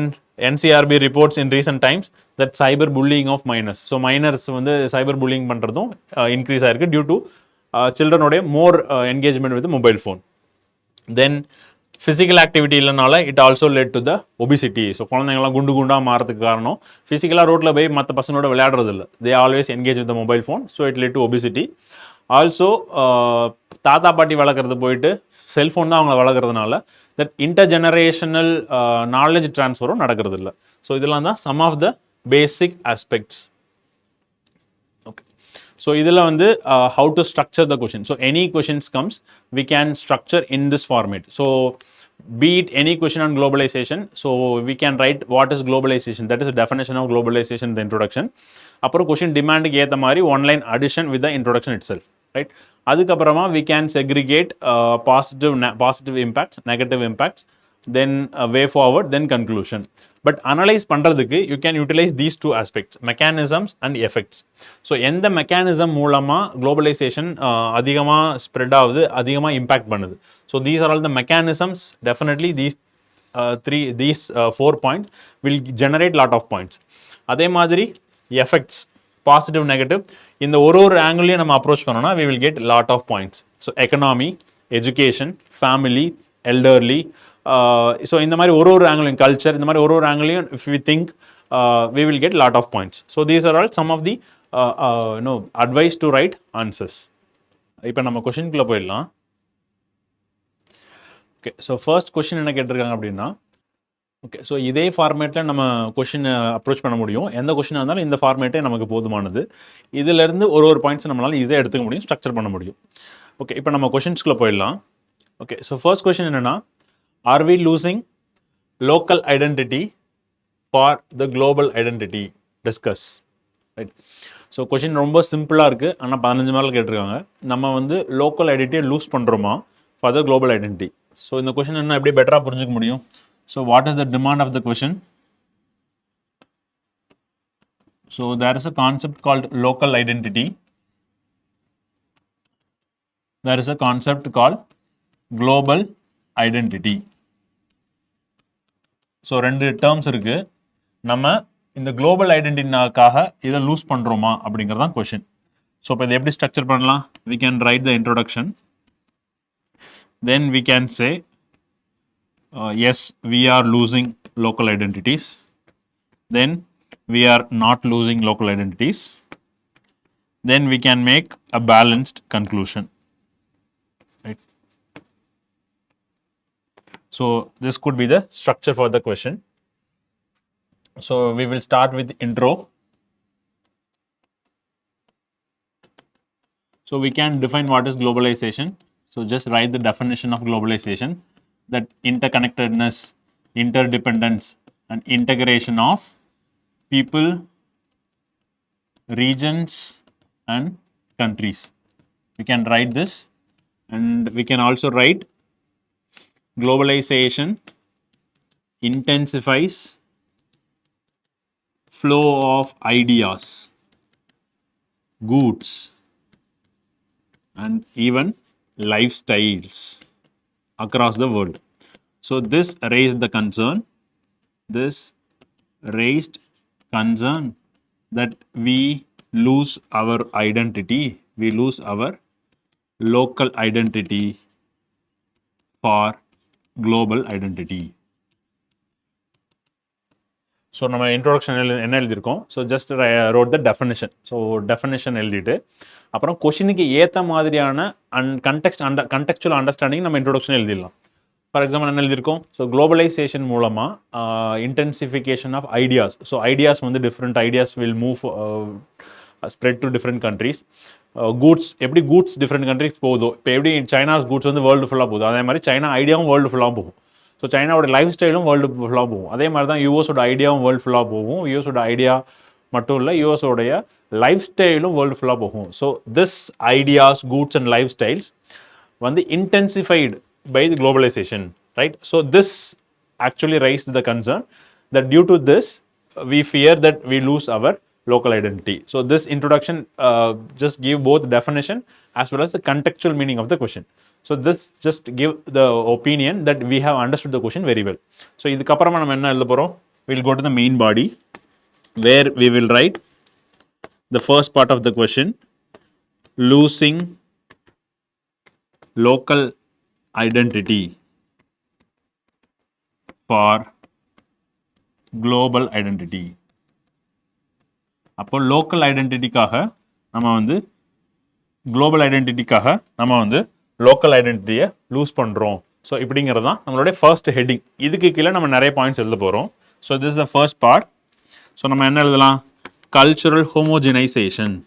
NCRB reports in recent times that cyber bullying of minors. So minors வந்து cyber bullying பண்ணுறதும் increase ஆயிருக்கு due to children உடைய more engagement with the mobile phone. Then physical activity இல்லைனால it also led to the obesity. So குழந்தைங்களாம் குண்டு குண்டாக மாறதுக்கு காரணம் ஃபிசிக்கலாக ரோட்டில் போய் மற்ற பசங்களோட விளையாடுறது இல்லை, they always engage with the mobile phone, so it led to obesity. Also தாத்தா பாட்டி வளர்க்குறது போயிட்டு செல்ஃபோன் தான் அவங்கள வளர்க்குறதுனால தட் இன்டர்ஜெனரேஷனல் நாலேஜ் ட்ரான்ஸ்ஃபரும் நடக்கிறது இல்லை. ஸோ இதெல்லாம் தான் some of the basic aspects. Okay, so இதில் வந்து how to structure the question. So any questions comes we can structure in this format. So be it any question on globalization, so we can write what is globalization, that is the definition of globalization in the introduction. அப்புறம் question டிமாண்டுக்கு ஏற்ற மாதிரி one line addition with the introduction itself, right? அதுக்கப்புறமா we can segregate positive impacts, negative impacts, then way forward, then conclusion. But analyse பண்ணுறதுக்கு you can utilize these two aspects, mechanisms and effects. So எந்த mechanism மூலமாக globalization அதிகமாக spread ஆகுது, அதிகமாக impact பண்ணுது. So these are all the mechanisms. Definitely these 4 points will generate lot of points. அதே மாதிரி effects, positive negative, இந்த ஒரு ஆங்கிளையும் நம்ம அப்ரோச் பண்ணோம்னா we will get lot of points. So economy, education, family, elderly, so இந்த மாதிரி ஒரு ஆங்கிளையும், கல்ச்சர், இந்த மாதிரி ஒரு ஆங்கிளையும் if we think we will get lot of points. So these are all some of the advice to write answers. இப்போ நம்ம கொஷின்குள்ளே போயிடலாம். Okay, so first question என்ன கேட்டிருக்காங்க அப்படின்னா, ஓகே, ஸோ இதே ஃபார்மேட்டில் நம்ம கொஷின் அப்ரோச் பண்ண முடியும். எந்த கொஷினாக இருந்தாலும் இந்த ஃபார்மேட்டே நமக்கு போதுமானது. இதிலேருந்து ஒரு பாயிண்ட்ஸ் நம்மளால் ஈஸியாக எடுத்துக்க முடியும், ஸ்ட்ரக்சர் பண்ண முடியும். ஓகே, இப்போ நம்ம கொஷின்ஸ்குள்ளே போயிடலாம். ஓகே, ஸோ ஃபர்ஸ்ட் கொஷின் என்னென்னா, are we losing local identity for the global identity? Discuss. Right. So question ரொம்ப சிம்பிளாக இருக்குது, ஆனால் 15 மார்க் கேட்டிருக்காங்க. நம்ம வந்து லோக்கல் ஐடென்டிட்டியை லூஸ் பண்ணுறோமா for the global identity? So இந்த கொஷின் என்ன எப்படி பெட்டராக புரிஞ்சுக்க முடியும்? So what is the demand of the question? So there is a concept called local identity. There is a concept called global identity. So 2 terms இருக்கு. நம்ம இந்த global ஐடென்டிட்டினாக்காக இதை லூஸ் பண்ணுறோமா அப்படிங்கிறது தான் கொஷின். ஸோ இப்போ இதை எப்படி ஸ்ட்ரக்சர் பண்ணலாம்? We can write the introduction. Then we can say, yes, we are losing local identities. Then we are not losing local identities. Then we can make a balanced conclusion. Right. So this could be the structure for the question. So we will start with intro. So we can define what is globalization. So just write the definition of globalization, that interconnectedness, interdependence and integration of people, regions and countries. We can write this, and we can also write globalization intensifies flow of ideas, goods and even lifestyles across the world. So this raised the concern, that we lose our identity, we lose our local identity for global identity. So நம்ம introduction என்ன எழுதியிருக்கோம்? So just wrote the definition. So definition எழுதிட்டு அப்புறம் கொஷினுக்கு ஏற்ற மாதிரியான contextual understanding நம்ம introduction எழுதிடலாம். ஃபார் எக்ஸாம்பிள் என்ன எழுதியிருக்கோம்? ஸோ குளோபலைசேஷன் மூலமாக intensification of ideas. So ideas வந்து different ideas will move spread to different countries. Goods எப்படி கூட்ஸ் டிஃப்ரெண்ட் கண்ட்ரிஸ் போகுதோ, இப்போ எப்படி சைனாஸ் கூட்ஸ் வந்து வேர்ல்டு ஃபுல்லாக போகுது, அதே மாதிரி சைனா ஐடியாவும் வேர்ல்டு ஃபுல்லாக போகும். ஸோ சைனாவோட லைஃப் ஸ்டைலும் வேர்ல்டு ஃபுல்லாக போகும். அதே மாதிரி தான் யூஎஸோட ஐடியாவும் வேர்ல்டு ஃபுல்லாக போகும். யூஎஸோட ஐடியா மட்டும் இல்லை, யூஎஸோடைய லைஃப் ஸ்டைலும் வேர்ல்டு ஃபுல்லாக போகும். So this ideas, goods and life styles வந்து intensified by the globalization, right? So this actually raised the concern that due to this we fear that we lose our local identity. So this introduction just give both definition as well as the contextual meaning of the question. So this just give the opinion that we have understood the question very well. So இதுக்கு அப்புறமா நம்ம என்ன எழுத போறோம்? We'll go to the main body where we will write the first part of the question, losing local identity for global identity. அப்போ local ஐடென்டிட்டிக்காக நம்ம வந்து global ஐடென்டிட்டிக்காக நம்ம வந்து லோக்கல் ஐடென்டிட்டியை லூஸ் பண்ணுறோம். ஸோ இப்படிங்கிறது தான் நம்மளுடைய ஃபர்ஸ்ட் ஹெட்டிங். இதுக்கு கீழே நம்ம நிறைய பாயிண்ட்ஸ் எழுத போகிறோம். So this is the first part. So நம்ம என்ன எழுதலாம்? கல்ச்சுரல் ஹோமோஜெனைசேஷன்.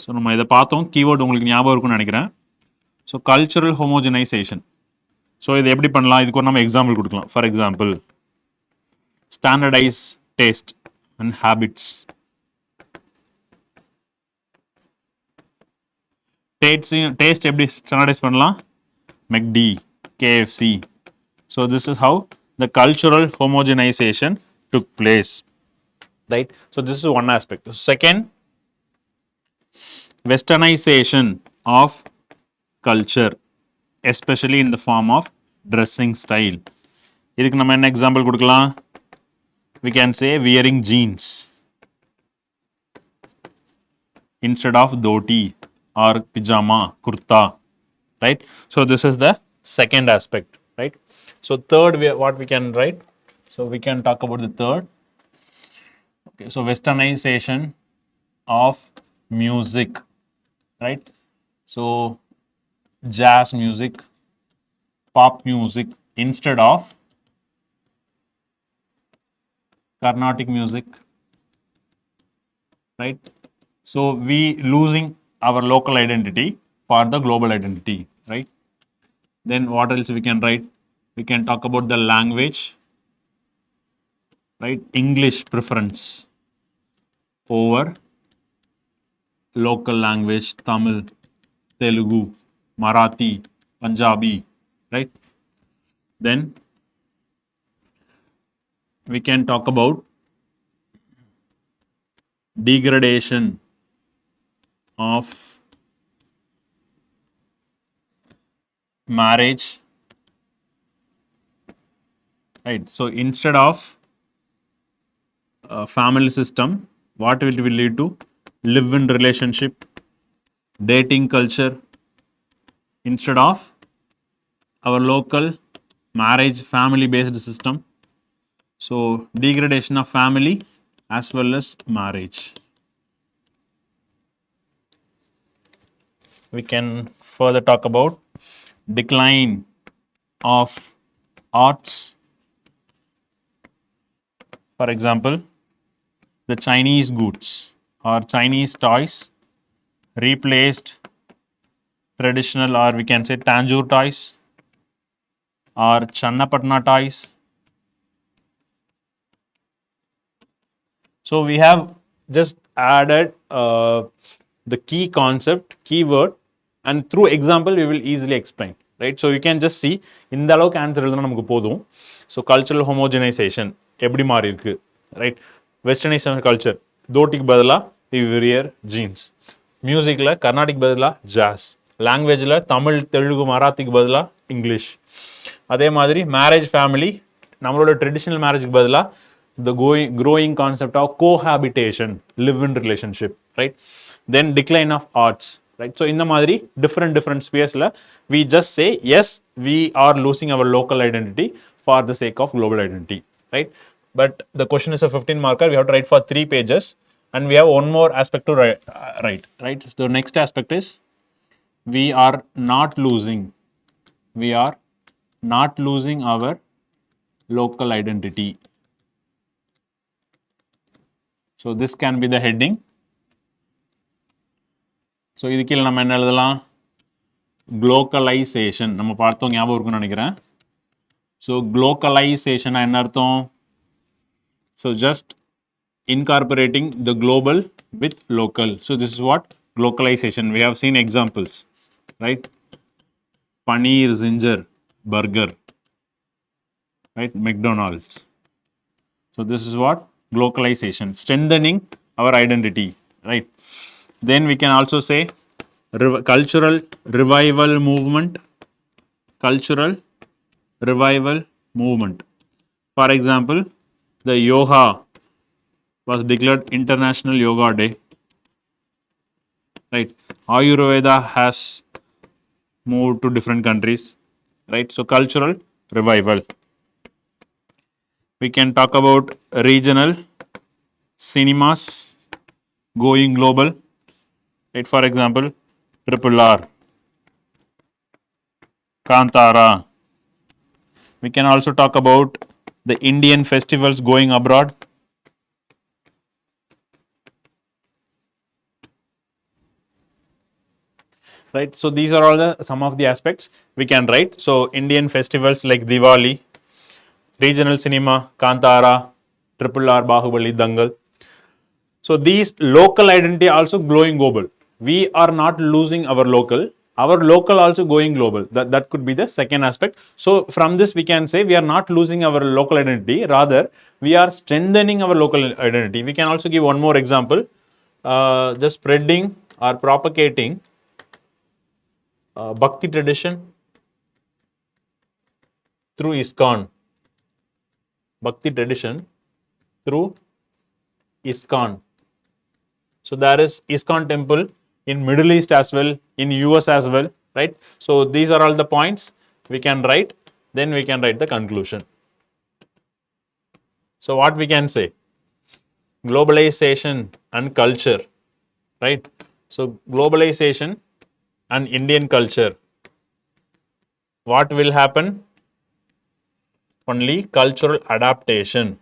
ஸோ நம்ம இதை பார்த்தோம், கீவேர்டு உங்களுக்கு ஞாபகம் இருக்கும்னு நினைக்கிறேன். So cultural ஹோமோஜெனைசேஷன். ஸோ இது எப்படி பண்ணலாம்? இதுக்கு ஒரு நம்ம எக்ஸாம்பிள் கொடுக்கலாம். For example, standardize taste and habits. Taste எப்படி ஸ்டாண்டர்டைஸ் பண்ணலாம்? McD, KFC. So this is how the cultural homogenization took place, right? So this is one aspect. Second, westernization of culture, especially in the form of dressing style. இதுக்கு நம்ம என்ன example கொடுக்கலாம்? We can say wearing jeans instead of dhoti or pajama, kurta, right? So this is the second aspect, right? So third, what we can write? So we can talk about the third. Okay, so westernization of music, right? So jazz music, pop music instead of Carnatic music, right? So we losing our local identity for the global identity, right? Then what else we can write? We can talk about the language, right? English preference over local language, Tamil, Telugu, Marathi, Punjabi, right? Then we can talk about degradation of marriage, right? So instead of family system, what will lead to? Live-in relationship, dating culture instead of our local marriage family based system. So degradation of family as well as marriage. We can further talk about decline of arts. For example, the Chinese goods or Chinese toys replaced traditional, or we can say Tanjore toys or Channapatna toys. So we have just added the key concept, keyword, and through example we will easily explain, right? So you can just see இந்த அளவுக்கு answer எழுதுனா நமக்கு போதும். So cultural ஹோமோஜனைசேஷன் எப்படி மாறி இருக்கு, right? Westernisation culture, தோட்டிக்கு பதிலாக we wear jeans. மியூசிக்கில் கர்நாடிக் பதிலாக ஜாஸ், லாங்குவேஜில் தமிழ், தெலுங்கு, மராத்திக்கு பதிலாக இங்கிலீஷ். அதே மாதிரி மேரேஜ் ஃபேமிலி, நம்மளோட ட்ரெடிஷ்னல் மேரேஜுக்கு பதிலாக the growing concept of cohabitation, live-in relationship, right? Then decline of arts, right? So in the madri different spheres la we just say yes, we are losing our local identity for the sake of global identity, right? But the question is a 15 marker, we have to write for 3 pages and we have one more aspect to write, right? So the next aspect is we are not losing our local identity. So this can be the heading. So இதுக்கு கீழ நம்ம என்ன எழுதலாம்? Glocalization. நம்ம பார்த்தோம், ஞாபகம் இருக்கும்னு நினைக்கிறேன். So glocalization என்ன அர்த்தம்? So just incorporating the global with local. So this is what glocalization. We have seen examples, right? Paneer Zinger burger, right? McDonald's. So this is what glocalization, strengthening our identity, right? Then we can also say cultural revival movement. For example, the yoga was declared International Yoga Day, right? Ayurveda has moved to different countries, right? So cultural revival. We can talk about regional cinemas going global, right? For example, Triple R, Kantara. We can also talk about the Indian festivals going abroad. Right, so these are all some of the aspects we can write. So Indian festivals like Diwali, regional cinema, Kantara, Triple R, Bahubali, Dangal. So these local identity also growing global. We are not losing our local, our local also going global. That could be the second aspect. So from this we can say we are not losing our local identity, rather we are strengthening our local identity. We can also give one more example, just spreading or propagating Bhakti tradition through ISKCON. Bhakti tradition through ISKCON. So there is ISKCON temple in Middle East as well, in US as well, right? So these are all the points we can write, then we can write the conclusion. So what we can say? Globalization and culture, right? So globalization and Indian culture. What will happen? Only cultural adaptation,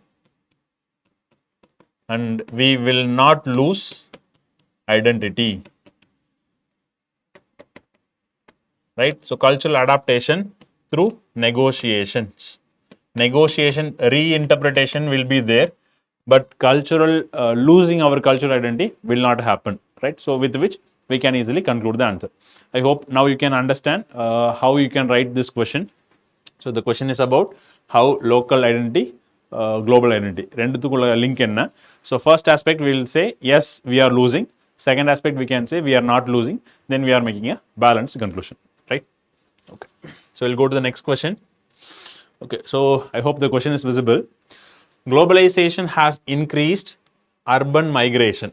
and we will not lose identity, right? So cultural adaptation through negotiations. Negotiation, reinterpretation will be there, but cultural losing our cultural identity will not happen, right? So with which we can easily conclude the answer. I hope now you can understand how you can write this question. So the question is about how local identity, global identity, renduthukkulla link enna. So first aspect we will say yes, we are losing. Second aspect we can say we are not losing. Then we are making a balanced conclusion, right? Okay. So we'll go to the next question. Okay. So I hope the question is visible. Globalization has increased urban migration.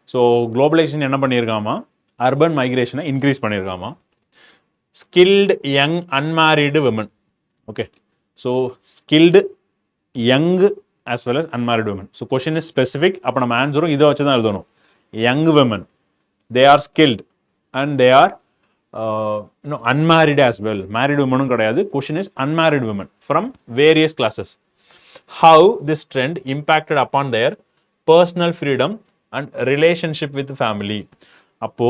So globalization enna pannirukama? Urban migration increase pannirukama. Skilled young unmarried women. Okay. So skilled young as well as unmarried women. So question is specific. அப்ப நம்ம ஆன்சரும் இதை வச்சு தான் எழுதணும். Young women, they are skilled and they are unmarried as well. Married women கிடையாது. Question is unmarried women from various classes. How this trend impacted upon their personal freedom and relationship with family. அப்போ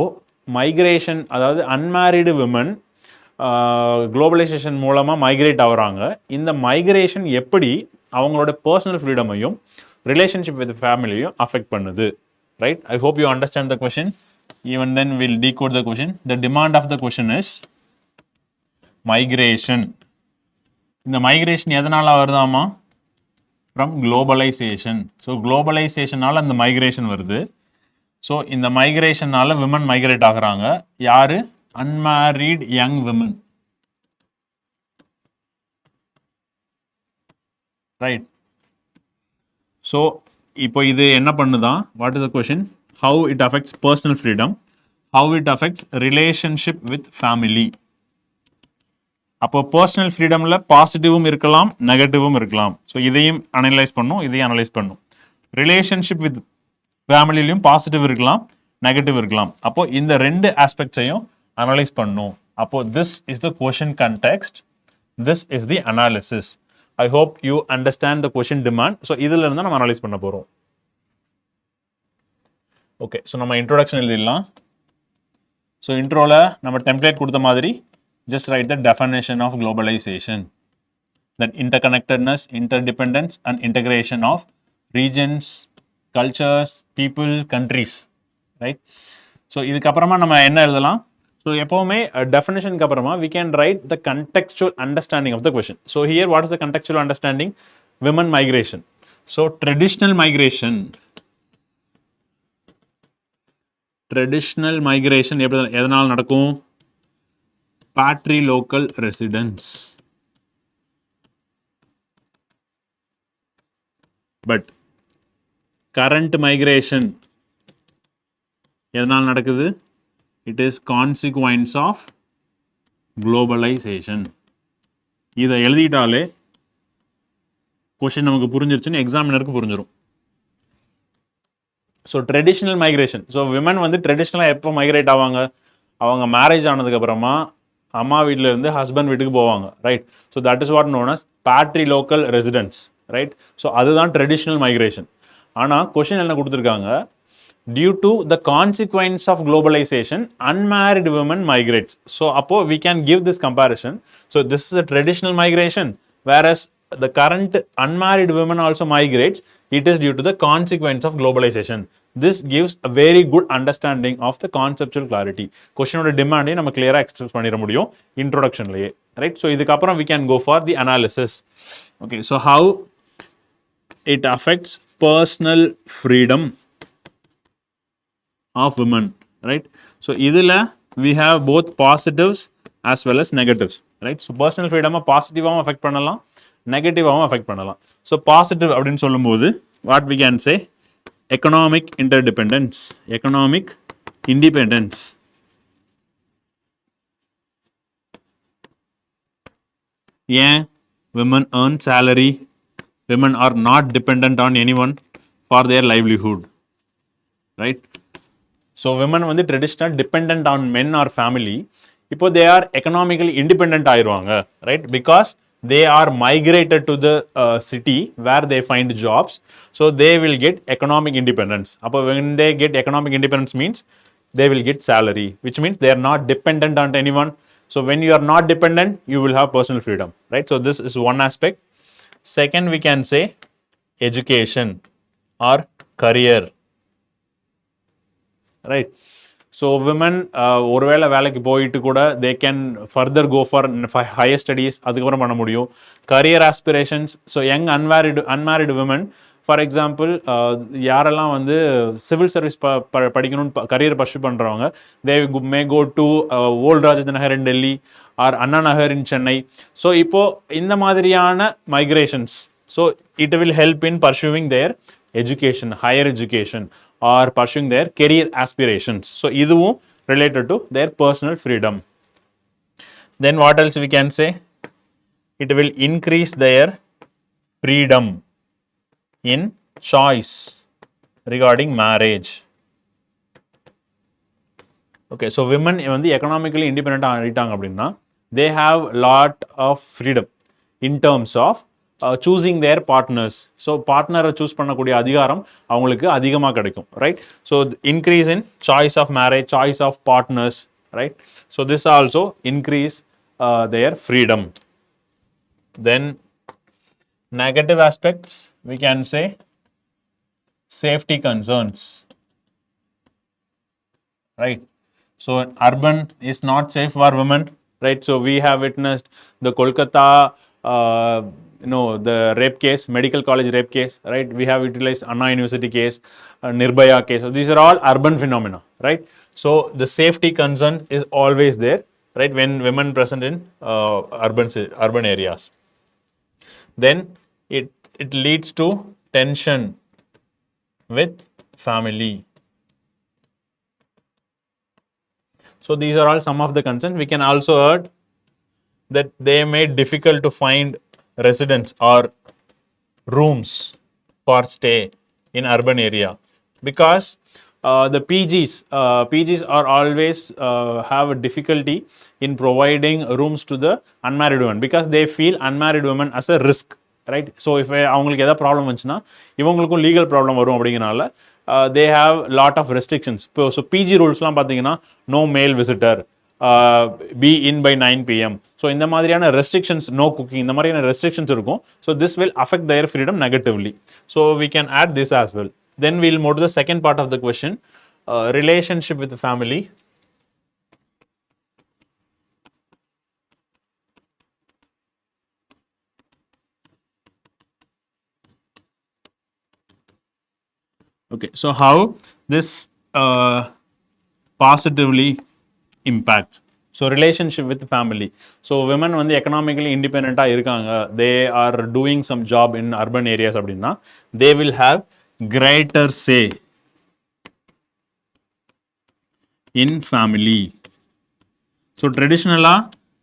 migration, அதாவது unmarried women globalization மூலமாக migrate ஆகுறாங்க. இந்த migration எப்படி அவங்களோட personal ஃப்ரீடமையும் relationship with ஃபேமிலியும் அஃபெக்ட் பண்ணுது, right? I hope you understand the question. Even then will decode the question. The demand of the question is migration. இந்த மைக்ரேஷன் எதனால் வருதாமா? From globalization. ஸோ குளோபலைசேஷனால் அந்த மைக்ரேஷன் வருது. ஸோ இந்த மைக்ரேஷனால் விமன் மைக்ரேட் ஆகுறாங்க. யாரு? Unmarried young women, right? So இப்போ இது என்ன பண்ணுதான்? What is the question? How it affects personal freedom, how it affects relationship with family. அப்போ பர்சனல் ஃப்ரீடம்ல பாசிட்டிவும் இருக்கலாம், நெகட்டிவும் இருக்கலாம். ஸோ இதையும் அனலைஸ் பண்ணும், இதையும் அனலைஸ் பண்ணும். ரிலேஷன்ஷிப் வித் ஃபேமிலிலையும் பாசிட்டிவ் இருக்கலாம், நெகட்டிவ் இருக்கலாம். அப்போ இந்த ரெண்டு ஆஸ்பெக்ட்ஸையும் அனலைஸ் பண்ணும். அப்போ this is the question context, this is the analysis. I hope you understand the question demand. So இதுல இருந்து நம்ம அனலைஸ் பண்ண போறோம். ஓகே, ஸோ நம்ம இன்ட்ரோடக்ஷன் எழுதிடலாம். ஸோ இன்ட்ரோல நம்ம டெம்ப்ளேட் கொடுத்த மாதிரி just write the definition of globalization, that interconnectedness, interdependence and integration of regions, cultures, people, countries, right? So இதுக்கப்புறமா நம்ம என்ன எழுதலாம்? ஸோ எப்போவுமே டெஃபினேஷனுக்கு அப்புறமா we can write the contextual understanding of the question. So here what is the contextual understanding? Women migration. So traditional migration எதனால் நடக்கும்? Patrilocal residence. But current migration எதனால் நடக்குது? It is consequence of globalization. இதை எழுதிட்டாலே question நமக்கு புரிஞ்சிருச்சுன்னு எக்ஸாமினருக்கு புரிஞ்சிடும். So traditional migration. So women வந்து ட்ரெடிஷ்னலாக எப்போ மைக்ரேட் ஆவாங்க? அவங்க மேரேஜ் ஆனதுக்கப்புறமா அம்மா வீட்டில் இருந்து ஹஸ்பண்ட் வீட்டுக்கு போவாங்க, right? So that is what known as patrilocal residence, right? So அதுதான் ட்ரெடிஷ்னல் மைக்ரேஷன். ஆனால் கொஸ்டின் என்ன கொடுத்துருக்காங்க? Due to the consequence of globalization, unmarried women migrates. So appo we can give this comparison. So this is a traditional migration, whereas the current unmarried women also migrates. It is due to the consequence of globalization. this gives a very good understanding of the conceptual clarity. Question oda demand நம்ம clear express பண்ணிர முடியும் introduction லயே, right? So இதுக்கு அப்புறம் we can go for the analysis. Okay, so how it affects personal freedom of women, right? So idhula we have both positives as well as negatives, right? So personal freedom positive affect பண்ணலாம், negative affect பண்ணலாம். So positive அப்படினு சொல்லும்போது what we can say, economic interdependence, economic independence. Yeah, women earn salary, women are not dependent on anyone for their livelihood, right? So women வந்து traditional dependent on men or family, இப்போ they are economically independent ஆயிருவாங்க, right? Because they are migrated to the city where they find jobs, so they will get economic independence. அப்போ when they get economic independence means they will get salary, which means they are not dependent on anyone. So when you are not dependent, you will have personal freedom, right? So this is one aspect. Second, we can say education or career, right? So women ஒருவேளை வேலைக்கு போயிட்டு கூட they can further go for higher studies, அதுக்கப்புறம் பண்ண முடியும். Career aspirations, so young unmarried women, for example, யாரெல்லாம் வந்து civil service படிக்கணும்னு career pursue பண்றவங்க, they may go to old Rajendra Nagar in Delhi or Anna Nagar in Chennai. So இப்போ இந்த மாதிரியான migrations, so it will help in pursuing their education, higher education, or pursuing their career aspirations. So இதுவும் related to their personal freedom. Then what else we can say? It will increase their freedom in choice regarding marriage. Okay, so women வந்து economically independent ஆகிட்டாங்க அப்படின்னா they have lot of freedom in terms of choosing their partners. So partner choose பண்ணக்கூடிய அதிகாரம் அவங்களுக்கு அதிகமா கிடைக்கும், right? So increase in choice of marriage, choice of partners, right? So this also increase their freedom. Then negative aspects, we can say safety concerns, right? So urban is not safe for women, right? So we have witnessed the Kolkata the rape case, medical college rape case, right? We have utilized Anna University case, Nirbhaya case. So these are all urban phenomena, right? So the safety concern is always there, right, when women present in urban areas. Then it leads to tension with family. So these are all some of the concerns. We can also add that they made difficult to find residence or rooms for stay in urban area, because the PGs are always have a difficulty in providing rooms to the unmarried women, because they feel unmarried women as a risk, right? So if அவங்களுக்கு ஏதாவது problem வந்துச்சுன்னா இவங்களுக்கும் legal problem வரும் அப்படிங்கனால they have lot of restrictions. So PG ரூல்ஸ்லாம் பார்த்தீங்கன்னா no male visitor, be in by 9 p.m. So இந்த மாதிரியான restrictions, no cooking, இந்த மாதிரியான restrictions இருக்கும். So this will affect their freedom negatively. So we can add this as well. Then we'll move to the second part of the question, relationship with the family. Okay, so how this positively impacts. So relationship with family. So women வந்து economically independent இருக்காங்க, they are doing some job in urban areas அப்படின்னா they will have greater say in family. So traditionally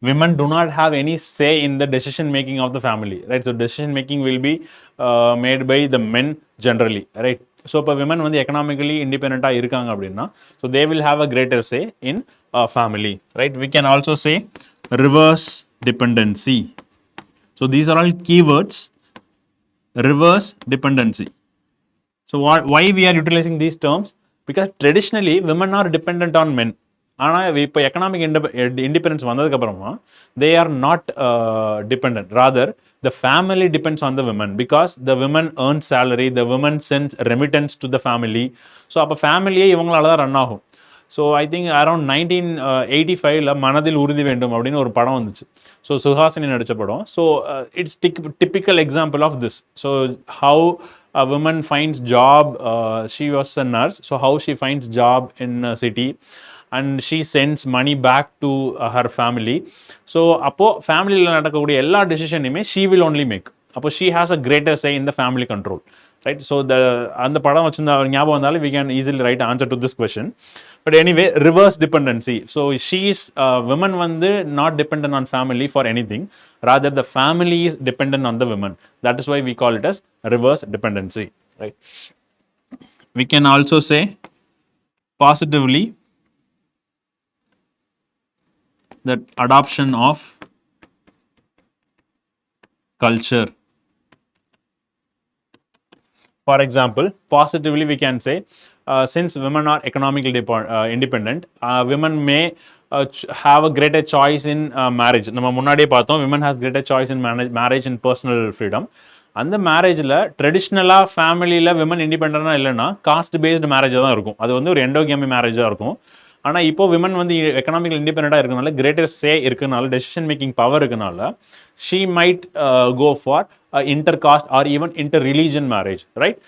women do not have any say in the decision making of the family, right? So decision making will be made by the men generally, right? So இப்போ women வந்து economically independent இருக்காங்க அப்படின்னா so they will have a greater say in family, right? We can also say reverse dependency. So these are all keywords, reverse dependency. So why we are utilizing these terms? Because traditionally women are dependent on men, ஆனால் இப்போ economic independence வந்ததுக்கப்புறமா they are not dependent, rather the family depends on the women because the women earn salary, the women sends remittance to the family. So அப்போ ஃபேமிலியே இவங்களால தான் run ஆகும். So I think around 1985 மனதில் உறுதி வேண்டும் அப்படின்னு ஒரு படம் வந்துச்சு. ஸோ சுஹாசினி நடித்த படம். So it's typical example of this. So how a woman finds job, she was a nurse, so how she finds job in a city and she sends money back to her family. So அப்போ ஃபேமிலியில் நடக்கக்கூடிய எல்லா டெசிஷனையுமே she will only make. அப்போ she has a greater say in the family control, right? So அந்த படம் வச்சிருந்த ஞாபகம் வந்தாலும் we can easily write answer to this question. But anyway, reverse dependency. So she's women வந்து not dependent on family for anything, rather the family is dependent on the women. That is why we call it as reverse dependency, right? We can also say positively that adoption of culture. For example, positively we can say since women are economically independent, women may have a greater choice in marriage. நம்ம முன்னாடியே பார்த்தோம், women has greater choice in marriage and personal freedom. அந்த மேரேஜில் ட்ரெடிஷ்னலாக ஃபேமிலியில் women இண்டிபெண்டாக இல்லைன்னா cost based மேரேஜாக தான் இருக்கும். அது வந்து ஒரு எண்டோகேமி மேரேஜாக இருக்கும். ஆனால் இப்போ விமன் வந்து எக்கனாமிக்கல் இண்டிபெண்டாக இருக்கனால கிரேட்டர் சே இருக்கனால டெசிஷன் மேக்கிங் பவர் இருக்கனால she might go for intercaste or even inter religion marriage, right?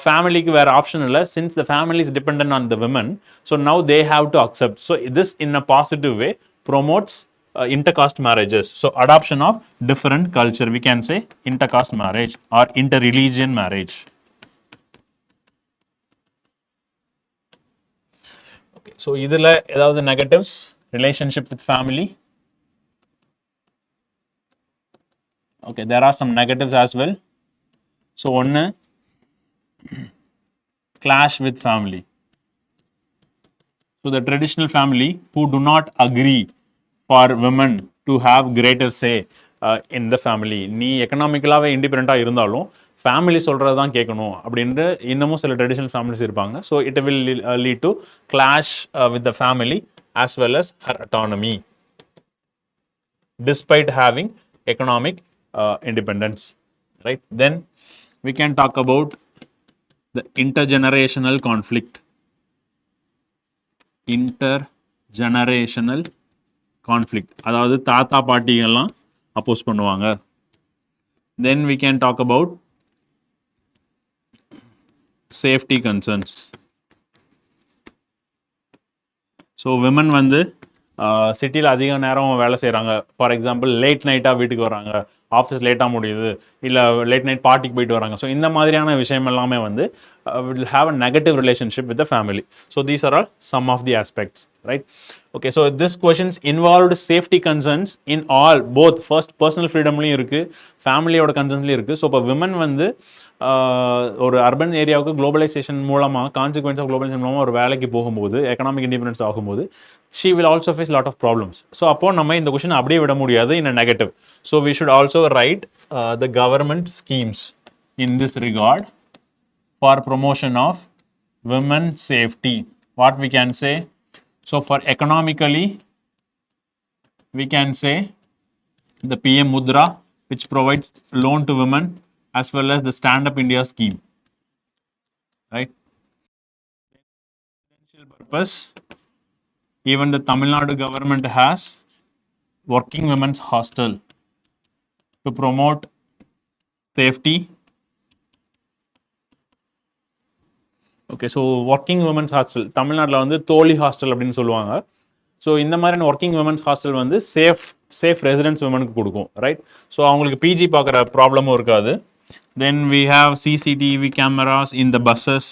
ஃபேமிலிக்கு வேறு ஆப்ஷன் இல்லை, since the family is dependent on the women, so now they have to accept. So this in a positive way promotes intercaste marriages. So adoption of different culture, we can say intercaste marriage or interreligion marriage. Okay, so idhula edavadhu negatives, relationship with family. Okay, there are some negatives as well. So one, clash with family. So the traditional family who do not agree for women to have greater say in the family. நீ எக்கனாமிக்கலாகவே இண்டிபெண்ட்டாக இருந்தாலும் family சொல்கிறது தான் கேட்கணும் அப்படின்ட்டு இன்னமும் சில traditional families இருப்பாங்க. So it will lead to clash with the family as well as her autonomy despite having economic independence, right? Then we can talk about the intergenerational conflict. Intergenerational conflict, அதாவது தாத்தா பாட்டிகள்லாம் அப்போஸ் பண்ணுவாங்க. Then we can talk about safety concerns. So women வந்து சிட்டியில் அதிக நேரம் வேலை செய்கிறாங்க. For example late நைட்டாக வீட்டுக்கு வராங்க, ஆஃபீஸ் லேட்டாக முடியுது, இல்லை லேட் நைட் பார்ட்டிக்கு போயிட்டு வராங்க. ஸோ இந்த மாதிரியான விஷயம் எல்லாமே வந்து will have a negative relationship with the family. So these are all some of the aspects, right? Okay, so this questions involved safety concerns in all, both first personal freedomலையும் இருக்குது, ஃபேமிலியோட கன்சர்ன்ஸ்லையும் இருக்குது. ஸோ இப்போ women வந்து ஒரு urban ஏரியாவுக்கு globalisation மூலமாக, consequence of globalisation மூலமாக ஒரு வேலைக்கு போகும்போது, எக்கனாமிக் இண்டிபெண்டன்ஸ் ஆகும்போது she will also face lot of problems. So அப்போ நம்ம இந்த கொஸ்டின் அப்படியே விட முடியாது in a negative. So we should also write the government schemes in this regard for promotion of women safety. What we can say? So for economically, we can say the PM Mudra, which provides loan to women, as well as the Stand Up India scheme, right? Essential purpose, even the Tamil Nadu government has working women's hostel to promote safety. Okay, so working womens hostel தமிழ்நாட்டில் வந்து Thozhi hostel அப்படின்னு சொல்லுவாங்க. So இந்த மாதிரியான working womens hostel வந்து safe residence உமனுக்கு கொடுக்கும், right? So அவங்களுக்கு பிஜி பார்க்குற ப்ராப்ளமும் இருக்காது. Then we have CCTV cameras in the buses,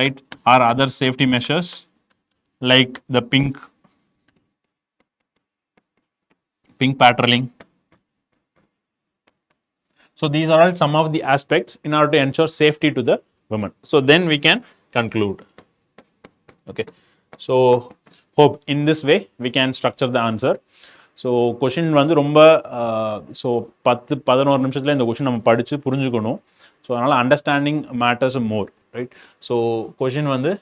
right? Or other safety measures like the pink patrolling. So these are all some of the aspects in order to ensure safety to the women. So then we can conclude. Okay, so hope in this way we can structure the answer. So question வந்து ரொம்ப so 10-11 நிமிஷத்தில் இந்த question நம்ம படித்து புரிஞ்சுக்கணும். So அதனால் understanding matters மோர், right? So question வந்து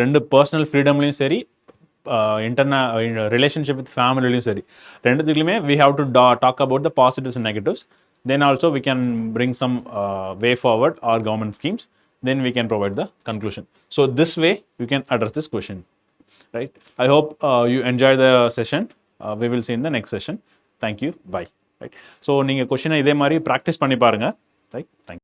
ரெண்டு பர்சனல் ஃப்ரீடம்லையும் சரி, ரிலேஷன்ஷிப் வித் ஃபேமிலிலையும் சரி, ரெண்டுத்துக்குலையுமே we have to talk about the positives and negatives. Then also we can bring some way forward our government schemes. Then we can provide the conclusion. So this way you can address this question. Right? I hope you enjoy the session. We will see in the next session. Thank you. Bye. Right? So நீங்கள் கொஷினை இதே மாதிரி practice பண்ணி பாருங்கள். Right? Thank you.